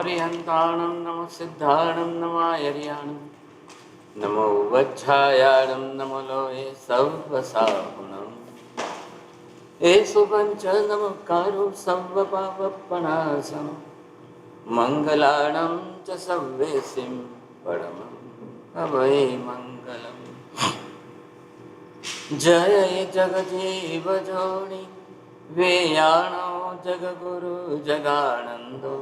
अरिहन्ताणं नमो सिद्धाणं नमो आयर्याणं नमो वज्झायाणं नमो लोहे सव्वसाहुणम् एषु पञ्च नमस्कारो सर्वपापप्रणाशनं मङ्गलानं च सर्वेसिं परमम् अभये मङ्गलम्। जय जगजीव जोनि वेयाणो जगगुरु जगानन्दो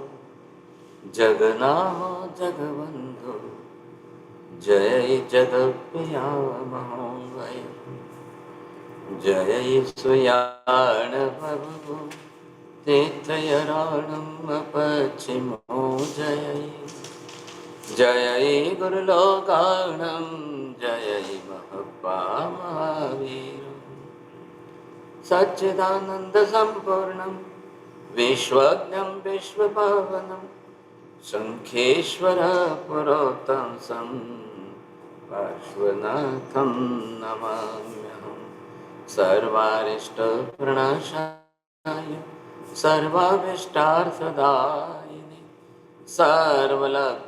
जगन्नाथ जगबन्धु जय जगप्रिया महोदय जय सुयाण प्रभु तीर्थयराणम् पश्चिमो जय जय गुरुलोकाणं जय महपा महावीर सच्चिदानंद संपूर्णं विश्वज्ञं विश्वपावनं शंखेश्वर पुरोत्तमं पार्श्वनाथं नमाम्यहं सर्वारिष्टप्रणाशाय सर्वाभीष्टार्थदायिने सर्वलब्धिनिधान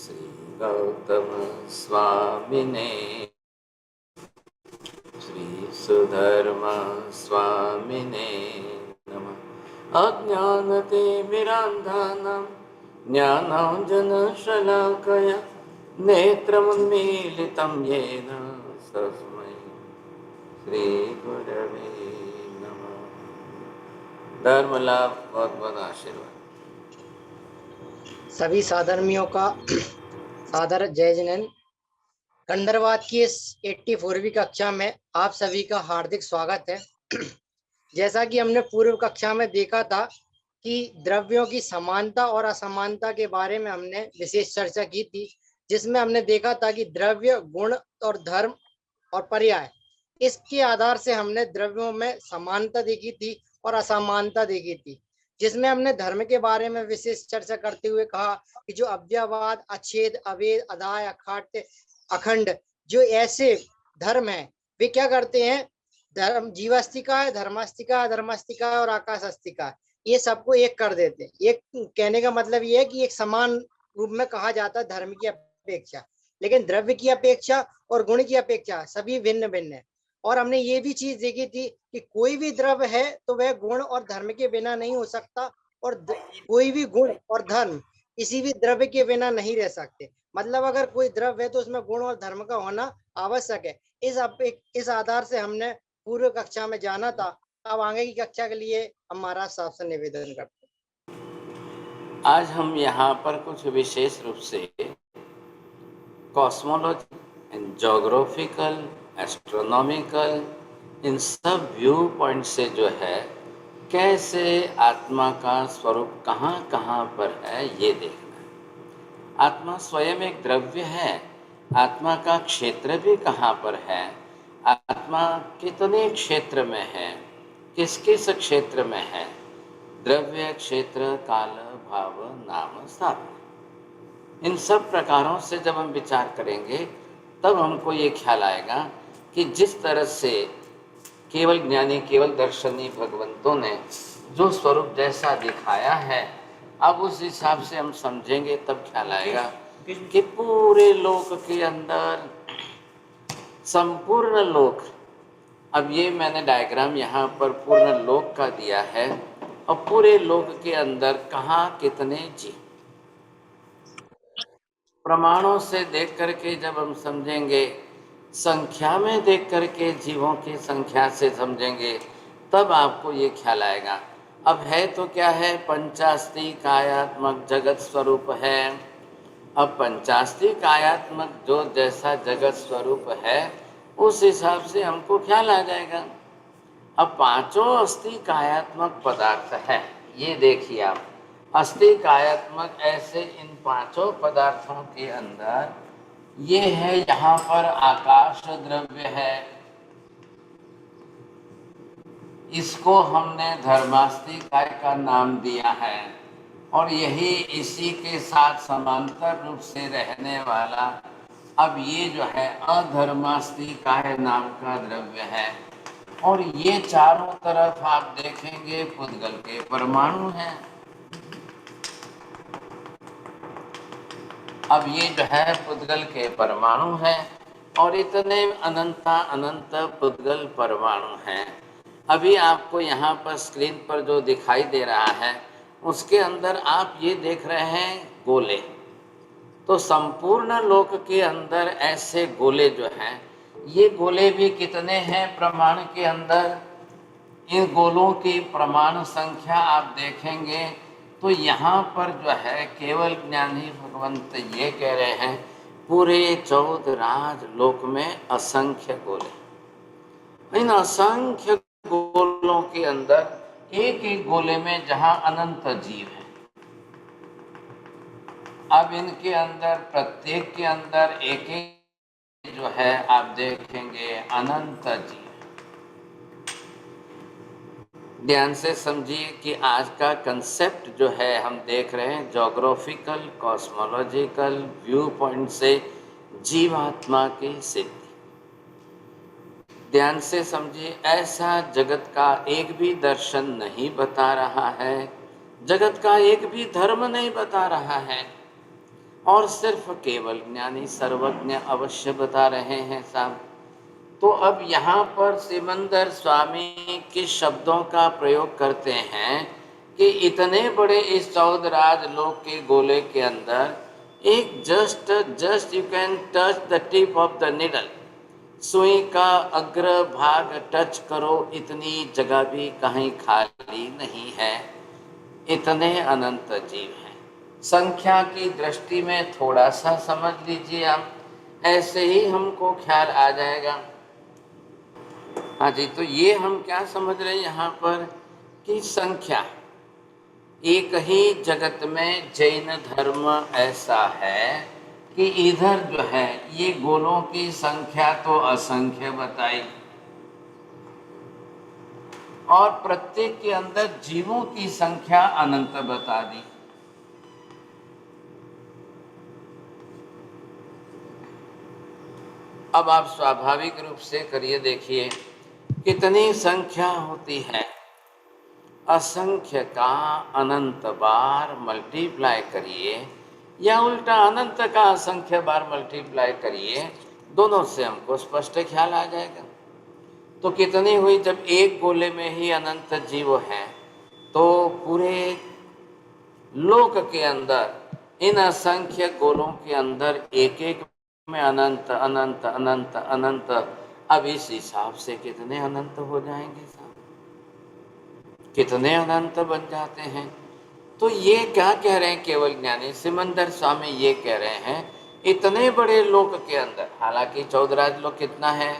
श्री गौतम स्वामिने श्री सुधर्मा स्वामिने नमः। अज्ञानतिमिरान्धानां ज्ञानाञ्जनशलाकया नेत्रमुन्मीलितं येन तस्मै श्रीगुरवे नमः। धर्म लाभ बहुत बहुत आशीर्वाद। सभी साधर्मियों का सादर जय जैन। कंदरवाद की इस 84वीं कक्षा में आप सभी का हार्दिक स्वागत है। जैसा कि हमने पूर्व कक्षा में देखा था कि द्रव्यों की समानता और असमानता के बारे में हमने विशेष चर्चा की थी, जिसमें हमने देखा था कि द्रव्य, गुण और धर्म और पर्याय, इसके आधार से हमने द्रव्यों में समानता देखी थी और असमानता देखी थी, जिसमें हमने धर्म के बारे में विशेष चर्चा करते हुए कहा कि जो अव्ययवाद, अच्छेद, अवेद, अदाय, अखाट्य, अखंड, जो ऐसे धर्म हैं वे क्या करते हैं, धर्म जीवास्तिका है, धर्मास्तिका है, अधर्मास्तिका है और आकाशास्तिका है, ये सबको एक कर देते हैं। एक कहने का मतलब ये है कि एक समान रूप में कहा जाता है धर्म की अपेक्षा, लेकिन द्रव्य की अपेक्षा और गुण की अपेक्षा सभी भिन्न भिन्न है। और हमने ये भी चीज देखी थी कि कोई भी द्रव्य है तो वह गुण और धर्म के बिना नहीं हो सकता, और कोई भी गुण और धर्म किसी भी द्रव्य के बिना नहीं रह सकते। मतलब अगर कोई द्रव्य है तो उसमें गुण और धर्म का होना आवश्यक है। इस आधार से हमने पूर्व कक्षा में जाना था। अब आगे की कक्षा के लिए हम महाराज साहब से निवेदन करते हैं। आज हम यहाँ पर कुछ विशेष रूप से कॉस्मोलॉजी एंड जोग्राफिकल, एस्ट्रोनॉमिकल, इन सब व्यू पॉइंट से जो है कैसे आत्मा का स्वरूप कहाँ कहाँ पर है ये देखना है। आत्मा स्वयं एक द्रव्य है, आत्मा का क्षेत्र भी कहाँ पर है, आत्मा कितने क्षेत्र में है, किस किस क्षेत्र में है, द्रव्य, क्षेत्र, काल, भाव, नाम, सात, इन सब प्रकारों से जब हम विचार करेंगे तब हमको ये ख्याल आएगा कि जिस तरह से केवल ज्ञानी, केवल दर्शनी भगवंतों ने जो स्वरूप जैसा दिखाया है, अब उस हिसाब से हम समझेंगे तब ख्याल आएगा कि पूरे लोक के अंदर संपूर्ण लोक, अब ये मैंने डायग्राम यहाँ पर पूर्ण लोक का दिया है, और पूरे लोक के अंदर कहाँ कितने जीव, प्रमाणों से देख करके जब हम समझेंगे, संख्या में देख करके जीवों की संख्या से समझेंगे, तब आपको ये ख्याल आएगा। अब है तो क्या है, पंचास्ति कायात्मक जगत स्वरूप है। अब पंचास्ति कायात्मक जो जैसा जगत स्वरूप है उस हिसाब से हमको ख्याल आ जाएगा। अब पांचों अस्थि कायात्मक पदार्थ है, ये देखिए आप, अस्थि कायात्मक ऐसे इन पांचों पदार्थों के अंदर ये है, यहाँ पर आकाश द्रव्य है, इसको हमने धर्मास्थि काय का नाम दिया है, और यही इसी के साथ समांतर रूप से रहने वाला अब ये जो है अधर्मास्थि काय नाम का द्रव्य है। और ये चारों तरफ आप देखेंगे पुद्गल के परमाणु हैं। अब ये जो है पुद्गल के परमाणु हैं और इतने अनंत पुद्गल परमाणु हैं। अभी आपको यहाँ पर स्क्रीन पर जो दिखाई दे रहा है उसके अंदर आप ये देख रहे हैं गोले। तो संपूर्ण लोक के अंदर ऐसे गोले जो हैं, ये गोले भी कितने हैं प्रमाण के अंदर? इन गोलों की प्रमाण संख्या आप देखेंगे तो यहाँ पर जो है केवल ज्ञानी भगवंत ये कह रहे हैं पूरे 14 राज लोक में असंख्य गोले। इन असंख्य गोलों के अंदर एक एक गोले में जहाँ अनंत जीव है, अब इनके अंदर प्रत्येक के अंदर एक एक जो है आप देखेंगे अनंत जीव। ध्यान से समझिए कि आज का कंसेप्ट जो है हम देख रहे हैं ज्योग्राफिकल कॉस्मोलॉजिकल व्यू पॉइंट से जीवात्मा की सिद्धि। ध्यान से समझिए, ऐसा जगत का एक भी दर्शन नहीं बता रहा है, जगत का एक भी धर्म नहीं बता रहा है, और सिर्फ केवल ज्ञानी सर्वज्ञ अवश्य बता रहे हैं साहब। तो अब यहाँ पर सिमंदर स्वामी किस शब्दों का प्रयोग करते हैं कि इतने बड़े इस 14 राज लोक के गोले के अंदर एक just you can touch the tip of the needle, सुई का अग्र भाग टच करो, इतनी जगह भी कहीं खाली नहीं है। इतने अनंत जीव हैं। संख्या की दृष्टि में थोड़ा सा समझ लीजिए आप, ऐसे ही हमको ख्याल आ जाएगा। हाँ जी, तो ये हम क्या समझ रहे हैं यहाँ पर कि संख्या एक ही जगत में जैन धर्म ऐसा है कि इधर जो है ये गोलों की संख्या तो असंख्य बताई और प्रत्येक के अंदर जीवों की संख्या अनंत बता दी। अब आप स्वाभाविक रूप से करिए, देखिए कितनी संख्या होती है। असंख्य का अनंत बार मल्टीप्लाई करिए या उल्टा अनंत का असंख्य बार मल्टीप्लाई करिए, दोनों से हमको स्पष्ट ख्याल आ जाएगा। तो कितनी हुई? जब एक गोले में ही अनंत जीव हैं तो पूरे लोक के अंदर इन असंख्य गोलों के अंदर एक एक में अनंत अनंत अनंत अनंत। अब इस हिसाब से कितने अनंत हो जाएंगे साहब, कितने अनंत बन जाते हैं। तो ये क्या कह रहे हैं केवल ज्ञानी सिमंदर स्वामी? ये कह रहे हैं इतने बड़े लोक के अंदर, हालांकि 14 राज लोक कितना है,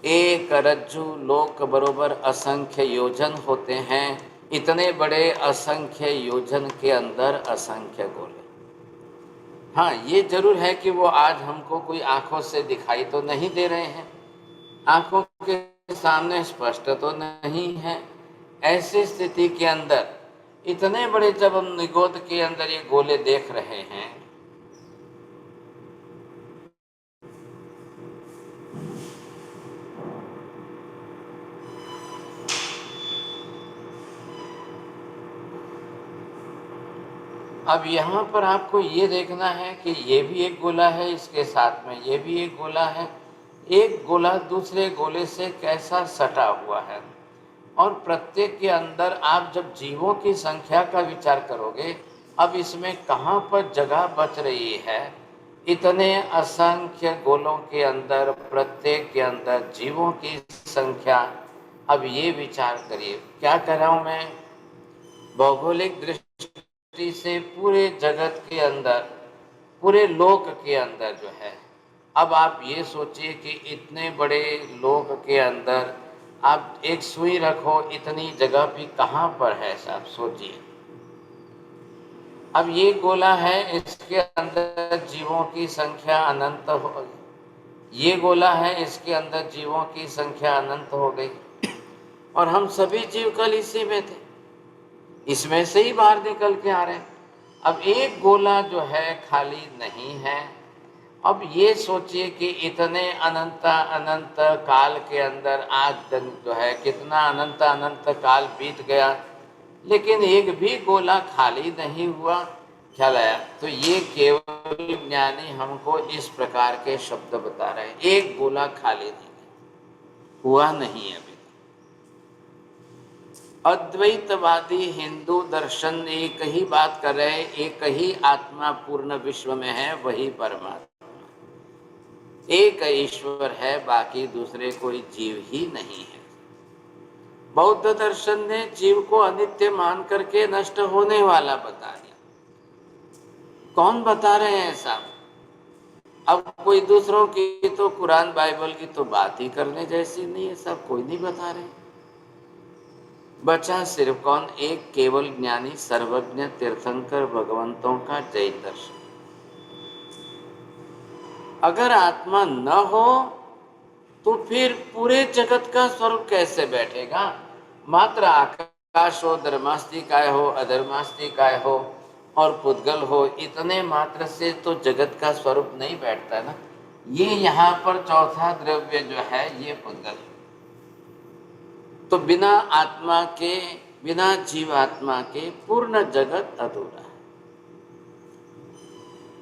एक रज्जु लोक बरोबर असंख्य योजन होते हैं। इतने बड़े असंख्य योजन के अंदर असंख्य गोले। हाँ, ये जरूर है कि वो आज हमको कोई आंखों से दिखाई तो नहीं दे रहे हैं, आंखों के सामने स्पष्ट तो नहीं है। ऐसी स्थिति के अंदर इतने बड़े जब हम निगोद के अंदर ये गोले देख रहे हैं, अब यहाँ पर आपको ये देखना है कि ये भी एक गोला है, इसके साथ में ये भी एक गोला है। एक गोला दूसरे गोले से कैसा सटा हुआ है, और प्रत्येक के अंदर आप जब जीवों की संख्या का विचार करोगे, अब इसमें कहाँ पर जगह बच रही है? इतने असंख्य गोलों के अंदर प्रत्येक के अंदर जीवों की संख्या। अब ये विचार करिए, क्या कर रहा हूँ मैं, भौगोलिक दृष्टि से पूरे जगत के अंदर, पूरे लोक के अंदर जो है, अब आप ये सोचिए कि इतने बड़े लोक के अंदर आप एक सुई रखो, इतनी जगह भी कहाँ पर है साहब, सोचिए। अब ये गोला है, इसके अंदर जीवों की संख्या अनंत हो, ये गोला है, इसके अंदर जीवों की संख्या अनंत हो गई, और हम सभी जीव कल इसी में थे, इसमें से ही बाहर निकल के आ रहे हैं। अब एक गोला जो है खाली नहीं है, अब ये सोचिए कि इतने अनंत अनंत काल के अंदर आज तक जो है कितना अनंत अनंत काल बीत गया, लेकिन एक भी गोला खाली नहीं हुआ। ख्याल आया? तो ये केवल ज्ञानी हमको इस प्रकार के शब्द बता रहे हैं, एक गोला खाली नहीं हुआ, नहीं अभी। अद्वैतवादी हिंदू दर्शन एक ही बात कर रहे हैं, एक ही आत्मा पूर्ण विश्व में है, वही परमात्मा, एक ईश्वर है, बाकी दूसरे कोई जीव ही नहीं है। बौद्ध दर्शन ने जीव को अनित्य मान करके नष्ट होने वाला बता दिया। कौन बता रहे हैं ऐसा? अब कोई दूसरों की तो कुरान बाइबल की तो बात ही करने जैसी नहीं है, सब कोई नहीं बता रहे। बचा सिर्फ कौन? एक केवल ज्ञानी सर्वज्ञ तीर्थंकर भगवंतों का जैन दर्शन। अगर आत्मा न हो तो फिर पूरे जगत का स्वरूप कैसे बैठेगा? मात्र आकाश हो, धर्मास्तिकाय हो, अधर्मास्तिकाय हो और पुद्गल हो, इतने मात्र से तो जगत का स्वरूप नहीं बैठता ना। ये यहाँ पर चौथा द्रव्य जो है ये पुद्गल, तो बिना आत्मा के, बिना जीवात्मा के पूर्ण जगत अधूरा है।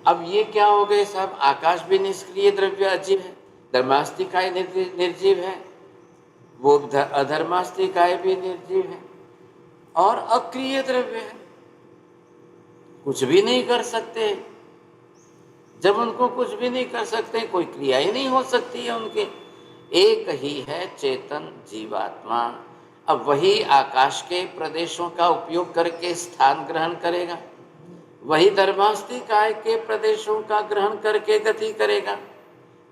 अब ये क्या हो गए साहब? आकाश भी निष्क्रिय द्रव्य अजीब है, धर्मास्तिकाय निर्जीव है, वो अधर्मास्तिकाय भी निर्जीव है और अक्रिय द्रव्य है, कुछ भी नहीं कर सकते। जब उनको कुछ भी नहीं कर सकते, कोई क्रिया ही नहीं हो सकती है उनके। एक ही है चेतन जीवात्मा। अब वही आकाश के प्रदेशों का उपयोग करके स्थान ग्रहण करेगा, वही धर्मास्तिकाय के प्रदेशों का ग्रहण करके गति करेगा,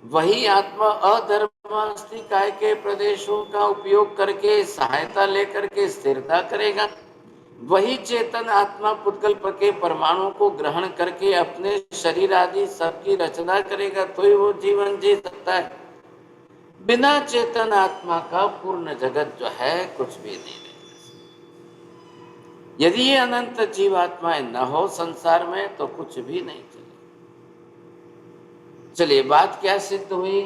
वही आत्मा अधर्मास्तिकाय के प्रदेशों का उपयोग करके सहायता लेकर के स्थिरता करेगा, वही चेतन आत्मा पुद्गल के परमाणु को ग्रहण करके अपने शरीर आदि सबकी रचना करेगा, तो ही वो जीवन जी सकता है। बिना चेतन आत्मा का पूर्ण जगत जो है कुछ भी नहीं है। यदि ये अनंत जीवात्माएं न हो संसार में तो कुछ भी नहीं चले। चलिए, बात क्या सिद्ध हुई?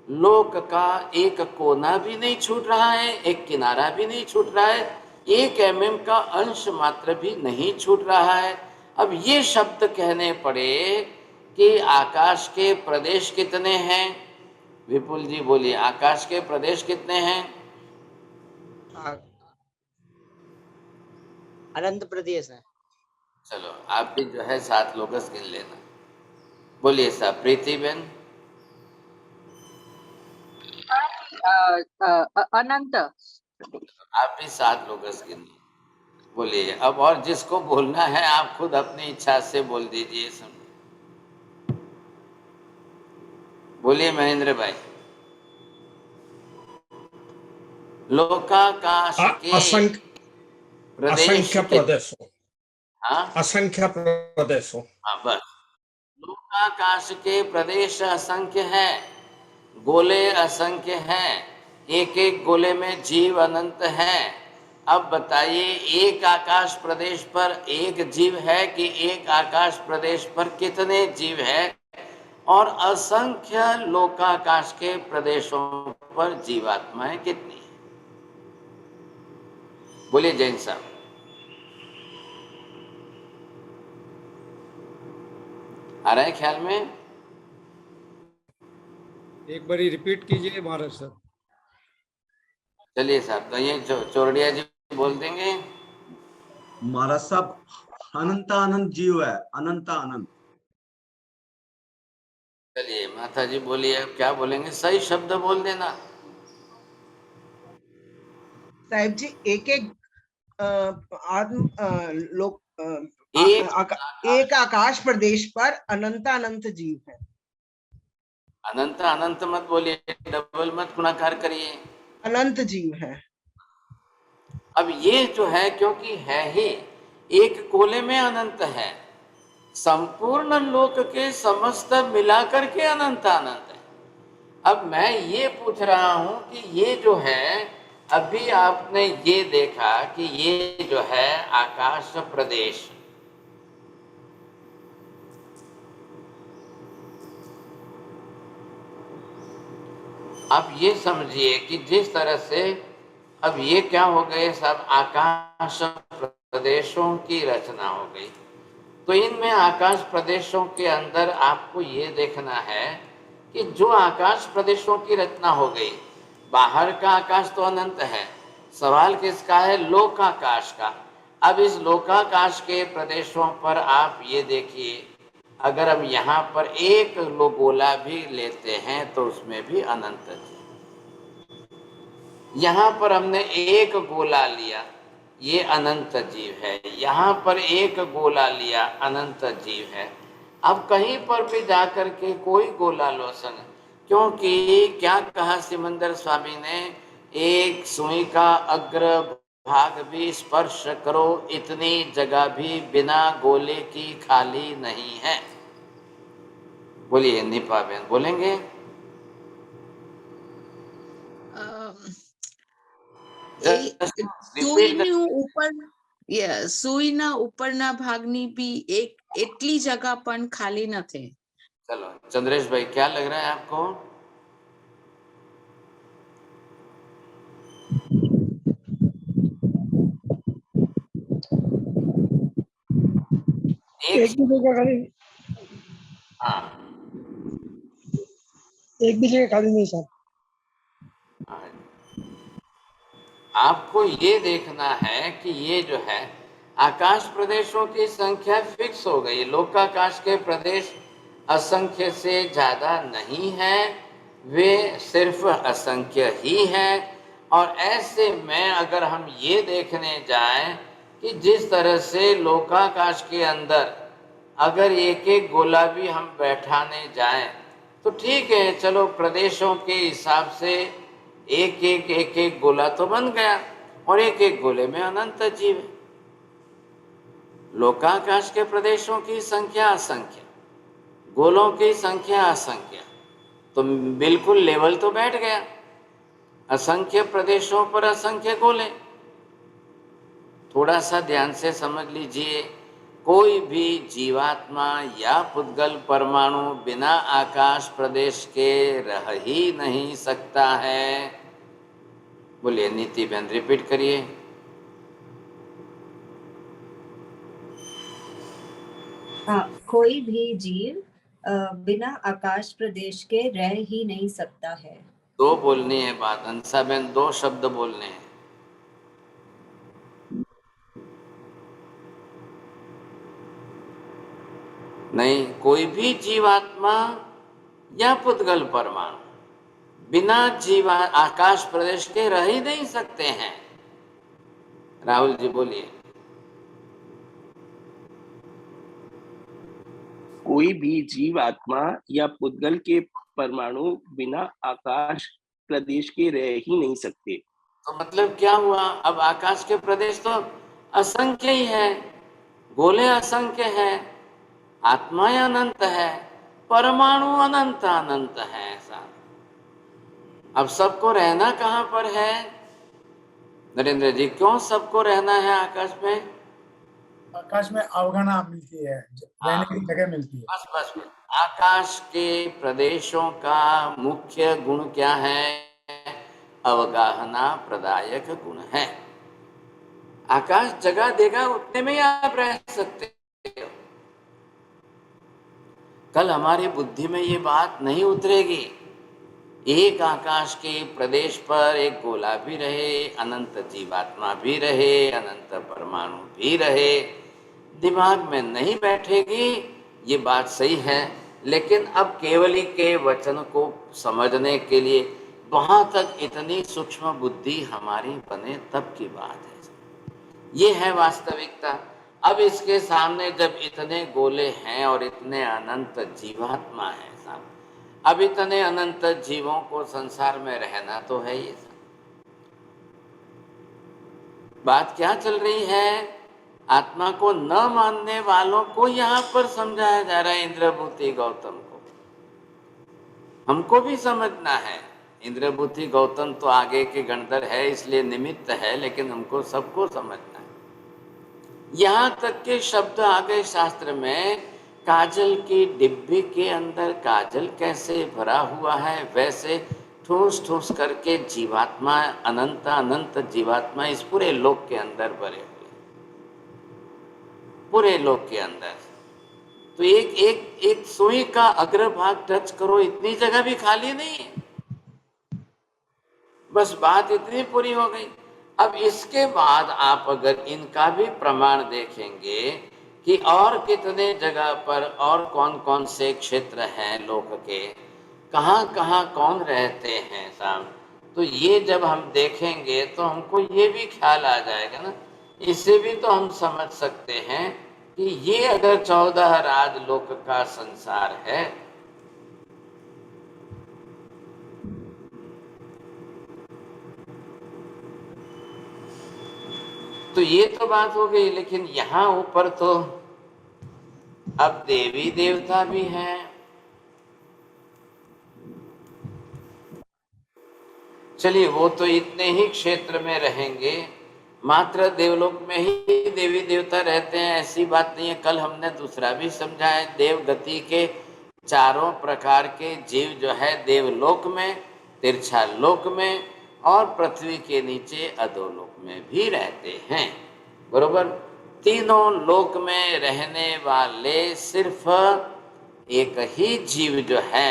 लोक का एक कोना भी नहीं छूट रहा है, एक किनारा भी नहीं छूट रहा है, 1 mm का अंश मात्र भी नहीं छूट रहा है। अब ये शब्द कहने पड़े कि आकाश के प्रदेश कितने हैं? विपुल जी बोलिए, आकाश के प्रदेश कितने हैं? अनंत प्रदेश है। चलो, आप भी जो है 7 लोगस गिन लेना। बोलिए साहब, प्रीति बेन। अनंत। आप भी 7 लोगस गिनिए। बोलिए अब, और जिसको बोलना है आप खुद अपनी इच्छा से बोल दीजिए। सुन, बोलिए महेंद्र भाई। लोकाकाश के असंख्य प्रदेशों। हाँ असंख्य प्रदेशों। हाँ, बस। लोकाकाश के प्रदेश असंख्य हैं, गोले असंख्य हैं, एक एक गोले में जीव अनंत हैं। अब बताइए, एक आकाश प्रदेश पर एक जीव है कि एक आकाश प्रदेश पर कितने जीव है? और असंख्य लोकाकाश के प्रदेशों पर जीवात्माएं कितनी है? बोलिए जैन साहब। आ रहा है ख्याल में? एक बारी रिपीट कीजिए महाराज सर। चलिए साहब, तो ये चोरडिया जी बोल देंगे। महाराज साहब, अनंत अनंत जीव है, अनंत अनंत। चलिए माता जी बोलिए, अब क्या बोलेंगे? सही शब्द बोल देना साहिब जी, एक एक लोग एक आकाश प्रदेश पर अनंत अनंत जीव है। अनंत अनंत मत बोलिए, डबल मत गुणाकार करिए, अनंत जीव है। अब ये जो है, क्योंकि है ही एक कोले में अनंत है, संपूर्ण लोक के समस्त मिलाकर के अनंत अनंत है। अब मैं ये पूछ रहा हूं कि ये जो है, अभी आपने ये देखा कि ये जो है आकाश प्रदेश, अब ये समझिए कि जिस तरह से अब ये क्या हो गए, सब आकाश प्रदेशों की रचना हो गई। तो इनमें आकाश प्रदेशों के अंदर आपको ये देखना है कि जो आकाश प्रदेशों की रचना हो गई, बाहर का आकाश तो अनंत है, सवाल किसका है? लोकाकाश का। अब इस लोकाकाश के प्रदेशों पर आप ये देखिए, अगर हम यहाँ पर एक गोला भी लेते हैं तो उसमें भी अनंत है। यहाँ पर हमने एक गोला लिया, ये अनंत जीव है। यहाँ पर एक गोला लिया, अनंत जीव है। अब कहीं पर भी जाकर के कोई गोला लो संग, क्योंकि क्या कहा सिमंदर स्वामी ने, एक सुई का अग्र भाग भी स्पर्श करो, इतनी जगह भी बिना गोले की खाली नहीं है। बोलिए निपा बहन, बोलेंगे? સુઈના ઉપરના ભાગની બી એટલી જગા પણ ખાલી નથી. चलो चंद्रेश भाई, क्या लग रहा है आपको? एक भी जगह खाली, हाँ, एक भी जगह खाली नहीं सर। आपको ये देखना है कि ये जो है आकाश प्रदेशों की संख्या फिक्स हो गई। लोकाकाश के प्रदेश असंख्य से ज्यादा नहीं है, वे सिर्फ असंख्य ही हैं। और ऐसे में अगर हम ये देखने जाएं कि जिस तरह से लोकाकाश के अंदर अगर एक एक गोला भी हम बैठाने जाएं तो ठीक है, चलो प्रदेशों के हिसाब से एक एक गोला तो बन गया, और एक एक गोले में अनंत जीव है। लोकाकाश के प्रदेशों की संख्या असंख्य, गोलों की संख्या असंख्य, तो बिल्कुल लेवल तो बैठ गया। असंख्य प्रदेशों पर असंख्य गोले। थोड़ा सा ध्यान से समझ लीजिए, कोई भी जीवात्मा या पुद्गल परमाणु बिना आकाश प्रदेश के रह ही नहीं सकता है। बोलिए नीति बहन, रिपीट करिए। कोई भी जीव बिना आकाश प्रदेश के रह ही नहीं सकता है। दो बोलनी है बात अंसा बहन, दो शब्द बोलने हैं। नहीं, कोई भी जीवात्मा या पुद्गल परमाणु बिना आकाश प्रदेश के रह ही नहीं सकते हैं। राहुल जी बोलिए। कोई भी जीवात्मा या पुद्गल के परमाणु बिना आकाश प्रदेश के रह ही नहीं सकते। तो मतलब क्या हुआ? अब आकाश के प्रदेश तो असंख्य ही है, गोले असंख्य है, आत्मा अनंत है, परमाणु अनंत अनंत है। ऐसा अब सबको रहना कहाँ पर है? नरेंद्र जी, क्यों सबको रहना है आकाश में? आकाश में अवगणना मिलती है, रहने की जगह मिलती है। बस बस, आकाश के प्रदेशों का मुख्य गुण क्या है? अवगाहना प्रदायक गुण है। आकाश जगह देगा, उतने में ही आप रह सकते हो। कल हमारी बुद्धि में ये बात नहीं उतरेगी, एक आकाश के प्रदेश पर एक गोला भी रहे, अनंत जीवात्मा भी रहे, अनंत परमाणु भी रहे, दिमाग में नहीं बैठेगी। ये बात सही है, लेकिन अब केवली के वचन को समझने के लिए वहां तक इतनी सूक्ष्म बुद्धि हमारी बने तब की बात है। ये है वास्तविकता। अब इसके सामने जब इतने गोले हैं और इतने अनंत जीवात्मा है साहब, अब इतने अनंत जीवों को संसार में रहना तो है ये। बात क्या चल रही है? आत्मा को न मानने वालों को यहाँ पर समझाया जा रहा है, इंद्रभूति गौतम को। हमको भी समझना है। इंद्रभूति गौतम तो आगे के गणधर है, इसलिए निमित्त है, लेकिन हमको सबको समझना है। यहाँ तक के शब्द आ गए शास्त्र में, काजल की डिब्बी के अंदर काजल कैसे भरा हुआ है, वैसे ठूस ठूस करके जीवात्मा, अनंत अनंत जीवात्मा इस पूरे लोक के अंदर भरे हुए, पूरे लोक के अंदर। तो एक एक एक सुई का अग्रभाग टच करो, इतनी जगह भी खाली नहीं है। बस बात इतनी पूरी हो गई। अब इसके बाद आप अगर इनका भी प्रमाण देखेंगे कि और कितने जगह पर और कौन कौन से क्षेत्र हैं लोक के, कहाँ कहाँ कौन रहते हैं साहब, तो ये जब हम देखेंगे तो हमको ये भी ख्याल आ जाएगा ना, इससे भी तो हम समझ सकते हैं कि ये अगर 14 राजलोक का संसार है, तो ये तो बात हो गई। लेकिन यहाँ ऊपर तो अब देवी देवता भी हैं, चलिए वो तो इतने ही क्षेत्र में रहेंगे, मात्र देवलोक में ही देवी देवता रहते हैं ऐसी बात नहीं है। कल हमने दूसरा भी समझा है, देव गति के चारों प्रकार के जीव जो है देवलोक में, तिरछा लोक में और पृथ्वी के नीचे अधोलोक में भी रहते हैं, बरोबर। तीनों लोक में रहने वाले सिर्फ एक ही जीव जो है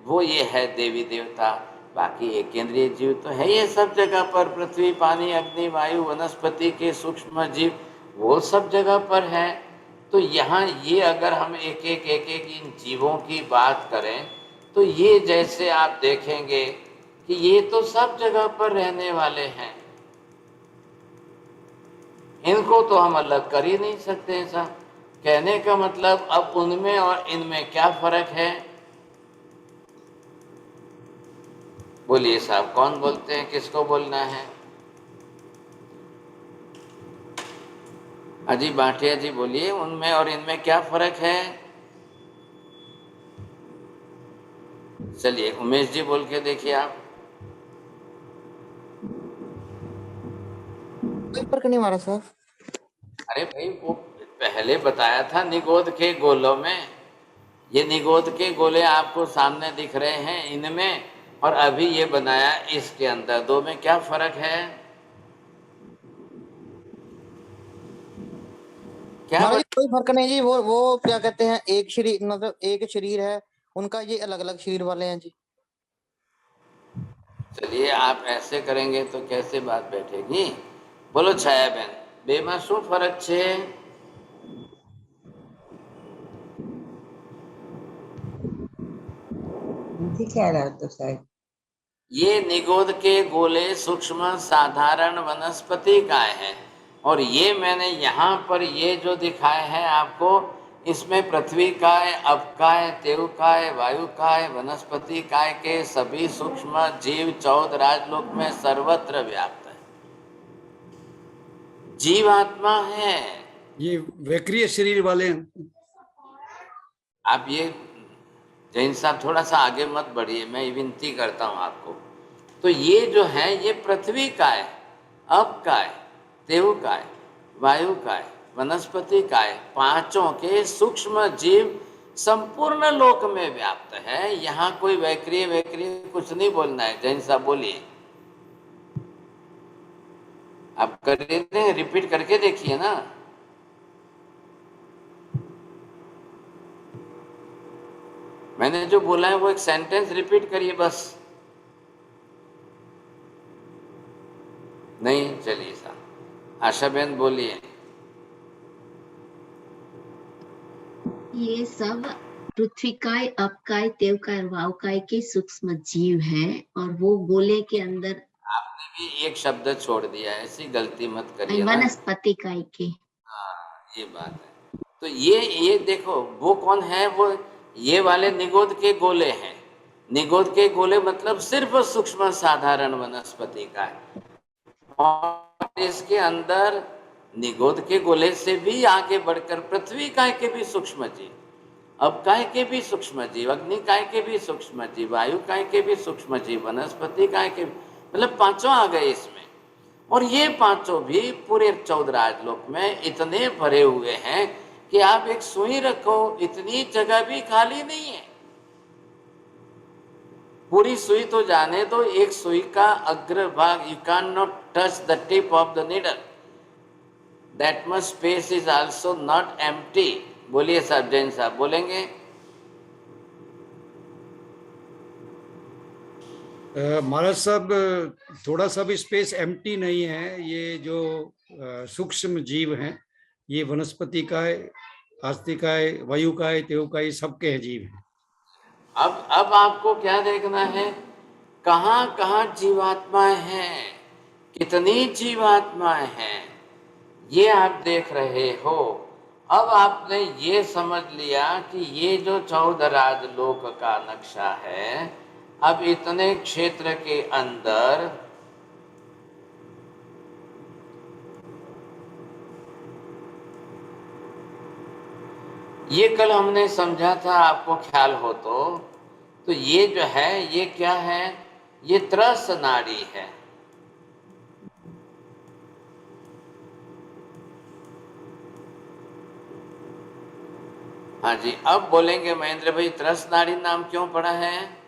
वो ये है देवी देवता। बाकी एक केंद्रीय जीव तो है ये सब जगह पर, पृथ्वी, पानी, अग्नि, वायु, वनस्पति के सूक्ष्म जीव वो सब जगह पर है। तो यहाँ ये अगर हम एक एक इन जीवों की बात करें तो ये जैसे आप देखेंगे कि ये तो सब जगह पर रहने वाले हैं, इनको तो हम अलग कर ही नहीं सकते ऐसा। कहने का मतलब अब उनमें और इनमें क्या फर्क है? बोलिए साहब, कौन बोलते हैं, किसको बोलना है? अजी बाटिया जी बोलिए, उनमें और इनमें क्या फर्क है? चलिए उमेश जी बोल के देखिए आप। कोई फर्क नहीं मारा सर। अरे भाई वो पहले बताया था निगोद के गोलों में, ये निगोद के गोले आपको सामने दिख रहे हैं इनमें, और अभी ये बनाया इसके अंदर, दो में क्या फर्क है? क्या कोई फर्क नहीं जी, वो क्या कहते हैं, एक शरीर, मतलब एक शरीर है उनका, ये अलग अलग शरीर वाले हैं जी। चलिए आप ऐसे करेंगे तो कैसे बात बैठेगी? बोलो छाया बहन, बेमा शू फर्क छे? कह रहा तो शायद ये निगोद के गोले सूक्ष्म साधारण वनस्पति काय है, और ये मैंने यहाँ पर ये जो दिखाए हैं आपको, इसमें पृथ्वी काय, अपकाय, तेवकाय, वायु काय, वनस्पति काय के सभी सूक्ष्म जीव 14 राजलोक में सर्वत्र व्याप्त है, जीवात्मा है। ये वैक्रिय शरीर वाले हैं। आप ये जैन साहब थोड़ा सा आगे मत बढ़िए, मैं विनती करता हूँ आपको। तो ये जो है ये पृथ्वी काय, अप काय, तेव काय, वायु काय, वनस्पति काय, पांचों के सूक्ष्म जीव संपूर्ण लोक में व्याप्त है। यहाँ कोई वैक्रिय कुछ नहीं बोलना है। जैन साहब बोलिए, आप करिए, रिपीट करके देखिए ना। मैंने जो बोला है वो एक सेंटेंस रिपीट करिए बस। नहीं, चलिए साहब, आशा बहन बोलिए। ये सब पृथ्वीकाय, अपकाय, तेवकाय, वायुकाय के सूक्ष्म जीव हैं, और वो गोले के अंदर आपने भी एक शब्द छोड़ दिया, ऐसी गलती मत करिए ना। वनस्पति काय के। हाँ, ये बात है। तो ये देखो, वो कौन है? वो ये वाले निगोद के गोले हैं। निगोद के गोले मतलब सिर्फ सूक्ष्म साधारण वनस्पति का है, और इसके अंदर निगोद के गोले से भी आगे बढ़कर पृथ्वी काय के भी सूक्ष्म जीव, अपकाय के भी सूक्ष्म जीव, अग्नि काय के भी सूक्ष्म जीव, वायु काय के भी सूक्ष्म जीव, वनस्पति काय के, मतलब पांचों आ गए इसमें। और ये पांचों भी पूरे 14 राजलोक में इतने भरे हुए हैं कि आप एक सुई रखो, इतनी जगह भी खाली नहीं है। पूरी सुई तो जाने दो, एक सुई का अग्रभाग, you can not touch the tip of the needle, that much space is also not empty. बोलिए साहब, जैन साहब बोलेंगे। महाराज साहब, थोड़ा सा भी स्पेस एम्प्टी नहीं है। ये जो सूक्ष्म जीव हैं, ये वनस्पतिकाय, आस्तिकाय, वायुकाय, तेवकाय सबके हैं जीव हैं। अब आपको क्या देखना है, कहाँ कहाँ जीवात्माएं हैं, कितनी जीवात्माएं हैं, ये आप देख रहे हो। अब आपने ये समझ लिया कि ये जो 14 राजलोक का नक्शा है, अब इतने क्षेत्र के अंदर ये कल हमने समझा था, आपको ख्याल हो तो ये जो है, ये क्या है, ये त्रस नाड़ी है। हाँ जी, अब बोलेंगे महेंद्र भाई, त्रस नाड़ी नाम क्यों पड़ा है?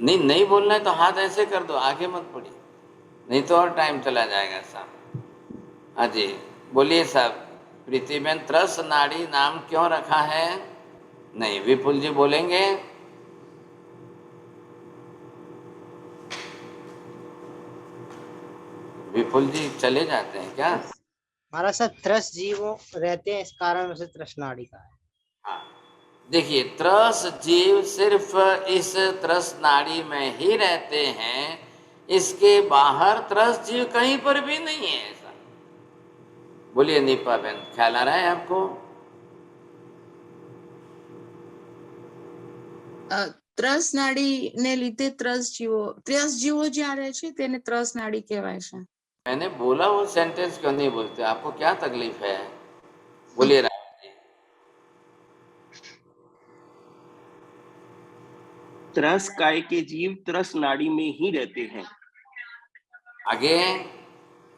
नहीं बोलना है तो हाथ ऐसे कर दो, आगे मत पड़ी, नहीं तो और टाइम चला जाएगा साहब। हाँ जी बोलिए साहब, प्रीतिबेन, त्रस नाड़ी नाम क्यों रखा है? नहीं, विपुल जी बोलेंगे। विपुल जी चले जाते हैं क्या? हमारा सब त्रस जीव रहते हैं, इस कारण उसे त्रस नाड़ी का है। हाँ, देखिए, त्रस जीव सिर्फ इस त्रस नाड़ी में ही रहते हैं, इसके बाहर त्रस जीव कहीं पर भी नहीं है ऐसा। बोलिए नीपा बहन, ख्याल आ रहा है आपको? ત્રસ નાડી ને લીધે ત્રસ જીવો જ્યાં રહે છે તેને ત્રસ નાડી કહેવાય છે। मैंने बोला वो सेंटेंस क्यों नहीं बोलते, आपको क्या तकलीफ है? बोलिए राम जी। त्रस काय के जीव त्रस नाड़ी में ही रहते हैं। आगे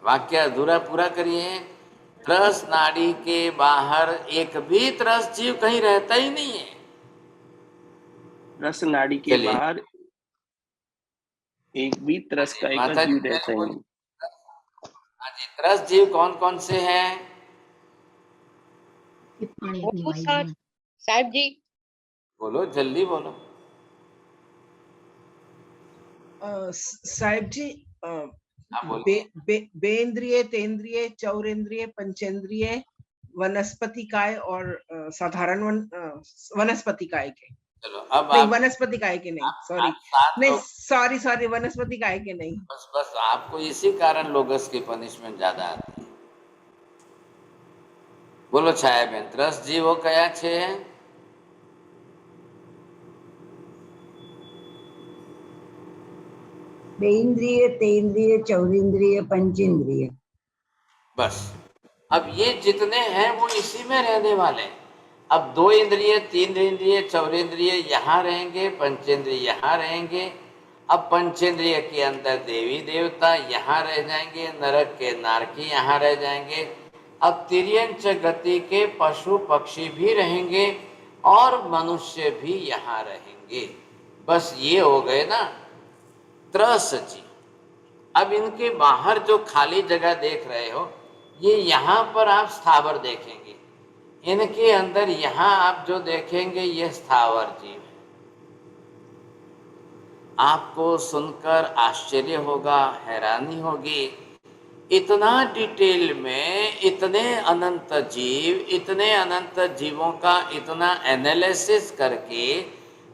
वाक्य अधूरा पूरा करिए। त्रस नाड़ी के बाहर एक भी त्रस जीव कहीं रहता ही नहीं है। त्रस नाड़ी के बाहर एक भी त्रस काय का जीव रहता ही नहीं। हाँ जी, त्रस जीव कौन कौन से हैं? साहब जी बोलो, जल्दी बोलो। साहिब जी, बेंद्रिय, तेंद्रिय, चौरेंद्रिय, पंचेंद्रिय, वनस्पति काय और साधारण वनस्पति काय के। चलो अब नहीं, आप, वनस्पति काय के नहीं, सॉरी नहीं, सॉरी वनस्पति काय के नहीं। बस आपको इसी कारण लोगस की पनिशमेंट ज्यादा आती है। बोलो छाया बेन, त्रस जीवो कया छे? बेंद्रिय, तेंद्रिय, चौरेंद्रिय, पंचेंद्रिय। बस, अब ये जितने हैं वो इसी में रहने वाले हैं। अब 2 इंद्रिय, 3 इंद्रिय, चौरेंद्रिय यहाँ रहेंगे, पंचेंद्रिय यहाँ रहेंगे। अब पंचेंद्रिय के अंदर देवी देवता यहाँ रह जाएंगे, नरक के नारकी यहाँ रह जाएंगे। अब तिर्यंच गति के पशु पक्षी भी रहेंगे और मनुष्य भी यहाँ रहेंगे। बस ये हो गए ना त्रस जी। अब इनके बाहर जो खाली जगह देख रहे हो, ये यहाँ पर आप स्थावर देखेंगे, इनके अंदर यहाँ आप जो देखेंगे ये स्थावर जीव है। आपको सुनकर आश्चर्य होगा, हैरानी होगी, इतना डिटेल में इतने अनंत जीवों का इतना एनालिसिस करके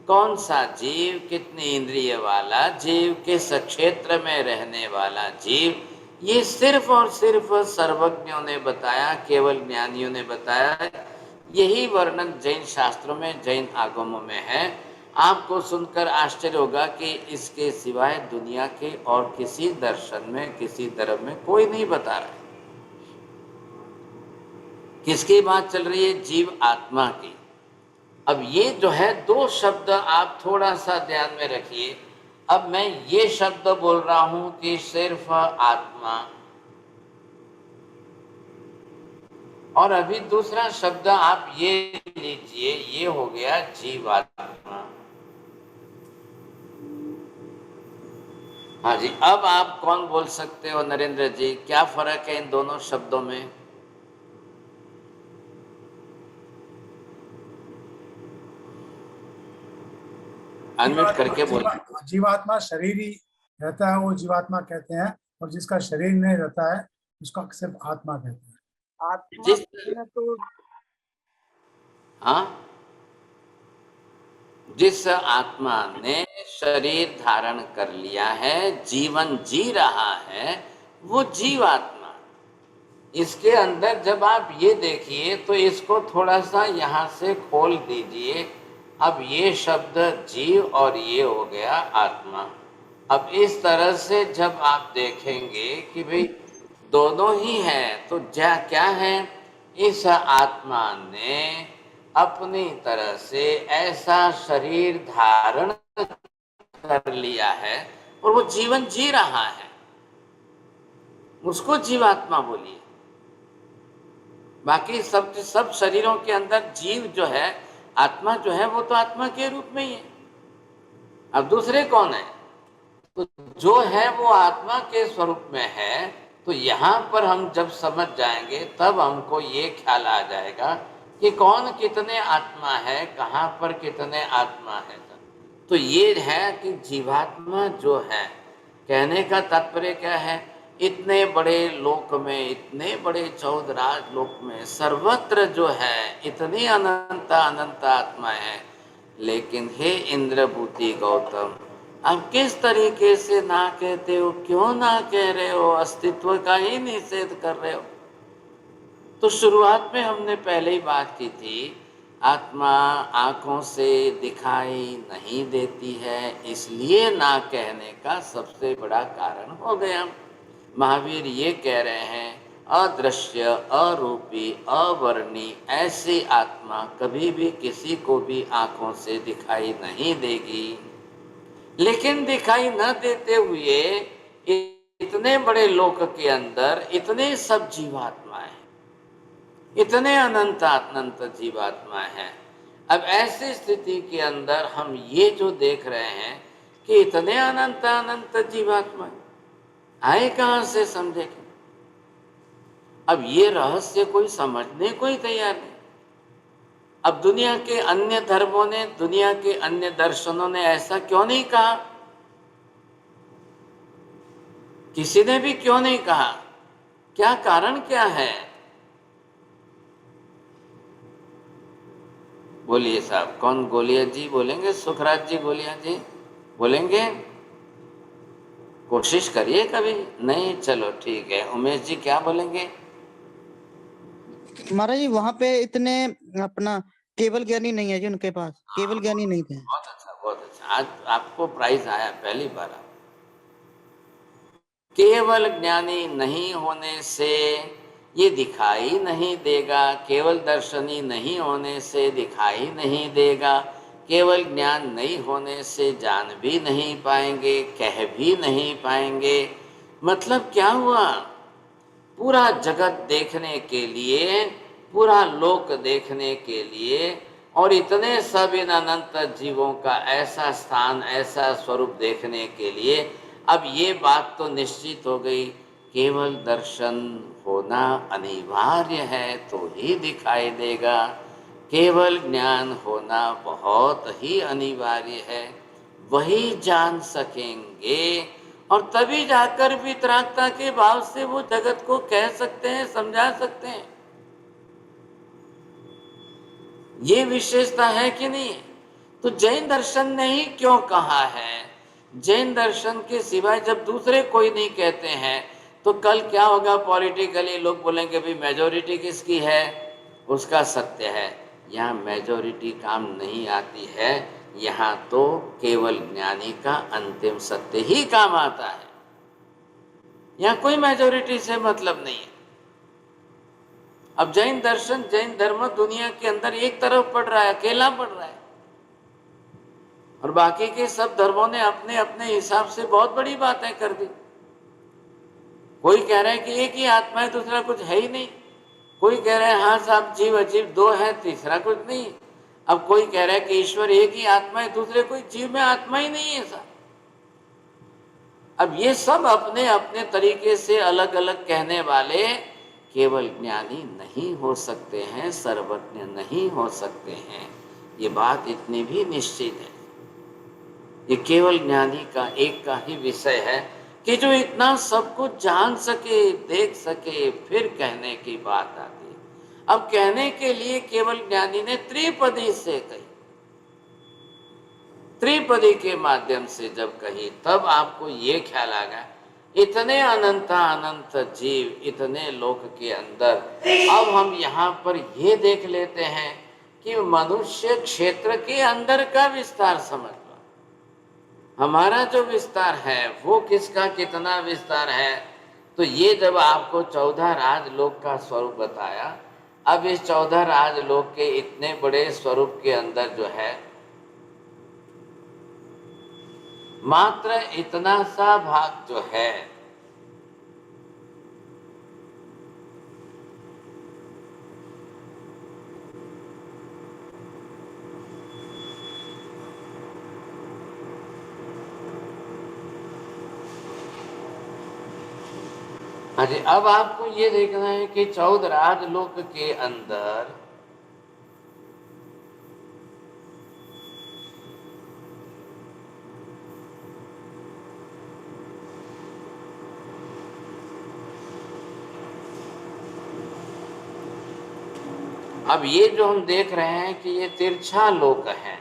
कौन सा जीव, कितनी इंद्रिय वाला जीव, किस क्षेत्र में रहने वाला जीव, ये सिर्फ और सिर्फ सर्वज्ञों ने बताया, केवल ज्ञानियों ने बताया। यही वर्णन जैन शास्त्रों में, जैन आगमों में है। आपको सुनकर आश्चर्य होगा कि इसके सिवाय दुनिया के और किसी दर्शन में, किसी धर्म में कोई नहीं बता रहा है। किसकी बात चल रही है? जीव आत्मा की। अब ये जो है 2 शब्द आप थोड़ा सा ध्यान में रखिए। अब मैं ये शब्द बोल रहा हूं कि सिर्फ आत्मा, और अभी दूसरा शब्द आप ये लीजिए, ये हो गया जीवात्मा। हाँ जी, अब आप कौन बोल सकते हो नरेंद्र जी, क्या फर्क है इन दोनों शब्दों में? अनम्यूट करके बोलिए। जीवात्मा शरीर ही रहता है, वो जीवात्मा कहते हैं, और जिसका शरीर नहीं रहता है उसका सिर्फ आत्मा कहते हैं। आत्मा तो हाँ, जिस आत्मा ने शरीर धारण कर लिया है, जीवन जी रहा है, वो जीवात्मा। इसके अंदर जब आप ये देखिए तो इसको थोड़ा सा यहाँ से खोल दीजिए। अब ये शब्द जीव और ये हो गया आत्मा। अब इस तरह से जब आप देखेंगे कि भाई दोनों ही हैं, तो क्या है, इस आत्मा ने अपनी तरह से ऐसा शरीर धारण कर लिया है और वो जीवन जी रहा है, उसको जीवात्मा बोलिए। बाकी सब शरीरों के अंदर जीव जो है, आत्मा जो है, वो तो आत्मा के रूप में ही है। अब दूसरे कौन है? तो जो है वो आत्मा के स्वरूप में है। तो यहाँ पर हम जब समझ जाएंगे तब हमको ये ख्याल आ जाएगा कि कौन कितने आत्मा है, कहाँ पर कितने आत्मा है। तो ये है कि जीवात्मा जो है, कहने का तात्पर्य क्या है, इतने बड़े लोक में, इतने बड़े 14 राज लोक में, सर्वत्र जो है इतनी अनंत अनंत आत्मा है। लेकिन हे इंद्रभूति गौतम, आप किस तरीके से ना कहते हो, क्यों ना कह रहे हो, अस्तित्व का ही निषेध कर रहे हो। तो शुरुआत में हमने पहले ही बात की थी, आत्मा आँखों से दिखाई नहीं देती है, इसलिए ना कहने का सबसे बड़ा कारण हो गया। महावीर ये कह रहे हैं, अदृश्य, अरूपी, अवर्णी ऐसी आत्मा कभी भी किसी को भी आँखों से दिखाई नहीं देगी। लेकिन दिखाई न देते हुए इतने बड़े लोक के अंदर इतने सब जीवात्मा है, इतने अनंत अनंत जीवात्मा है। अब ऐसी स्थिति के अंदर हम ये जो देख रहे हैं कि इतने अनंत अनंत जीवात्मा आए कहाँ से, समझे? अब ये रहस्य कोई समझने को ही तैयार नहीं। अब दुनिया के अन्य धर्मों ने, दुनिया के अन्य दर्शनों ने ऐसा क्यों नहीं कहा? किसी ने भी क्यों नहीं कहा? क्या कारण क्या है? बोलिए साहब, कौन? गोलिया जी बोलेंगे? सुखराज जी, गोलिया जी बोलेंगे? कोशिश करिए कभी। नहीं, चलो ठीक है। उमेश जी क्या बोलेंगे? महाराज जी वहां पे इतने अपना केवल ज्ञानी नहीं है जी, उनके पास केवल ज्ञानी नहीं थे। बहुत अच्छा, बहुत अच्छा। आज आपको प्राइज आया पहली बार। केवल ज्ञानी नहीं होने से ये दिखाई नहीं देगा, केवल दर्शनी नहीं होने से दिखाई नहीं देगा, केवल ज्ञान नहीं होने से जान भी नहीं पाएंगे, कह भी नहीं पाएंगे। मतलब क्या हुआ? पूरा जगत देखने के लिए, पूरा लोक देखने के लिए, और इतने सब इन अनंत जीवों का ऐसा स्थान, ऐसा स्वरूप देखने के लिए अब ये बात तो निश्चित हो गई, केवल दर्शन होना अनिवार्य है तो ही दिखाई देगा, केवल ज्ञान होना बहुत ही अनिवार्य है, वही जान सकेंगे और तभी जाकर वितरागता के भाव से वो जगत को कह सकते हैं, समझा सकते हैं। ये विशेषता है कि नहीं? तो जैन दर्शन ने ही क्यों कहा है? जैन दर्शन के सिवाय जब दूसरे कोई नहीं कहते हैं तो कल क्या होगा? पॉलिटिकली लोग बोलेंगे भाई मेजॉरिटी किसकी है, उसका सत्य है। यहाँ मेजॉरिटी काम नहीं आती है, यहाँ तो केवल ज्ञानी का अंतिम सत्य ही काम आता है। यहाँ कोई मेजॉरिटी से मतलब नहीं है। अब जैन दर्शन, जैन धर्म दुनिया के अंदर एक तरफ पड़ रहा है, अकेला पड़ रहा है, और बाकी के सब धर्मों ने अपने अपने हिसाब से बहुत बड़ी बातें कर दी। कोई कह रहा है कि एक ही आत्मा है, दूसरा कुछ है ही नहीं। कोई कह रहा है हाँ साहब जीव अजीव दो है, तीसरा कुछ नहीं। अब कोई कह रहा है कि ईश्वर एक ही आत्मा है, दूसरे कोई जीव में आत्मा ही नहीं है साहब। अब ये सब अपने अपने तरीके से अलग अलग कहने वाले केवल ज्ञानी नहीं हो सकते हैं, सर्वज्ञ नहीं हो सकते हैं। ये बात इतनी भी निश्चित है। ये केवल ज्ञानी का एक का ही विषय है कि जो इतना सब कुछ जान सके, देख सके, फिर कहने की बात आती है। अब कहने के लिए केवल ज्ञानी ने त्रिपदी से कही, त्रिपदी के माध्यम से जब कही, तब आपको ये ख्याल आ गया इतने अनंत जीव, इतने लोक के अंदर। अब हम यहाँ पर ये देख लेते हैं कि मनुष्य क्षेत्र के अंदर का विस्तार समझ लो। हमारा जो विस्तार है वो किसका कितना विस्तार है। तो ये जब आपको 14 राजलोक का स्वरूप बताया, अब इस 14 राजलोक के इतने बड़े स्वरूप के अंदर जो है मात्र इतना सा भाग जो है अरे अब आपको ये देखना है कि 14 राजलोक के अंदर अब ये जो हम देख रहे हैं कि ये तिरछा लोक है,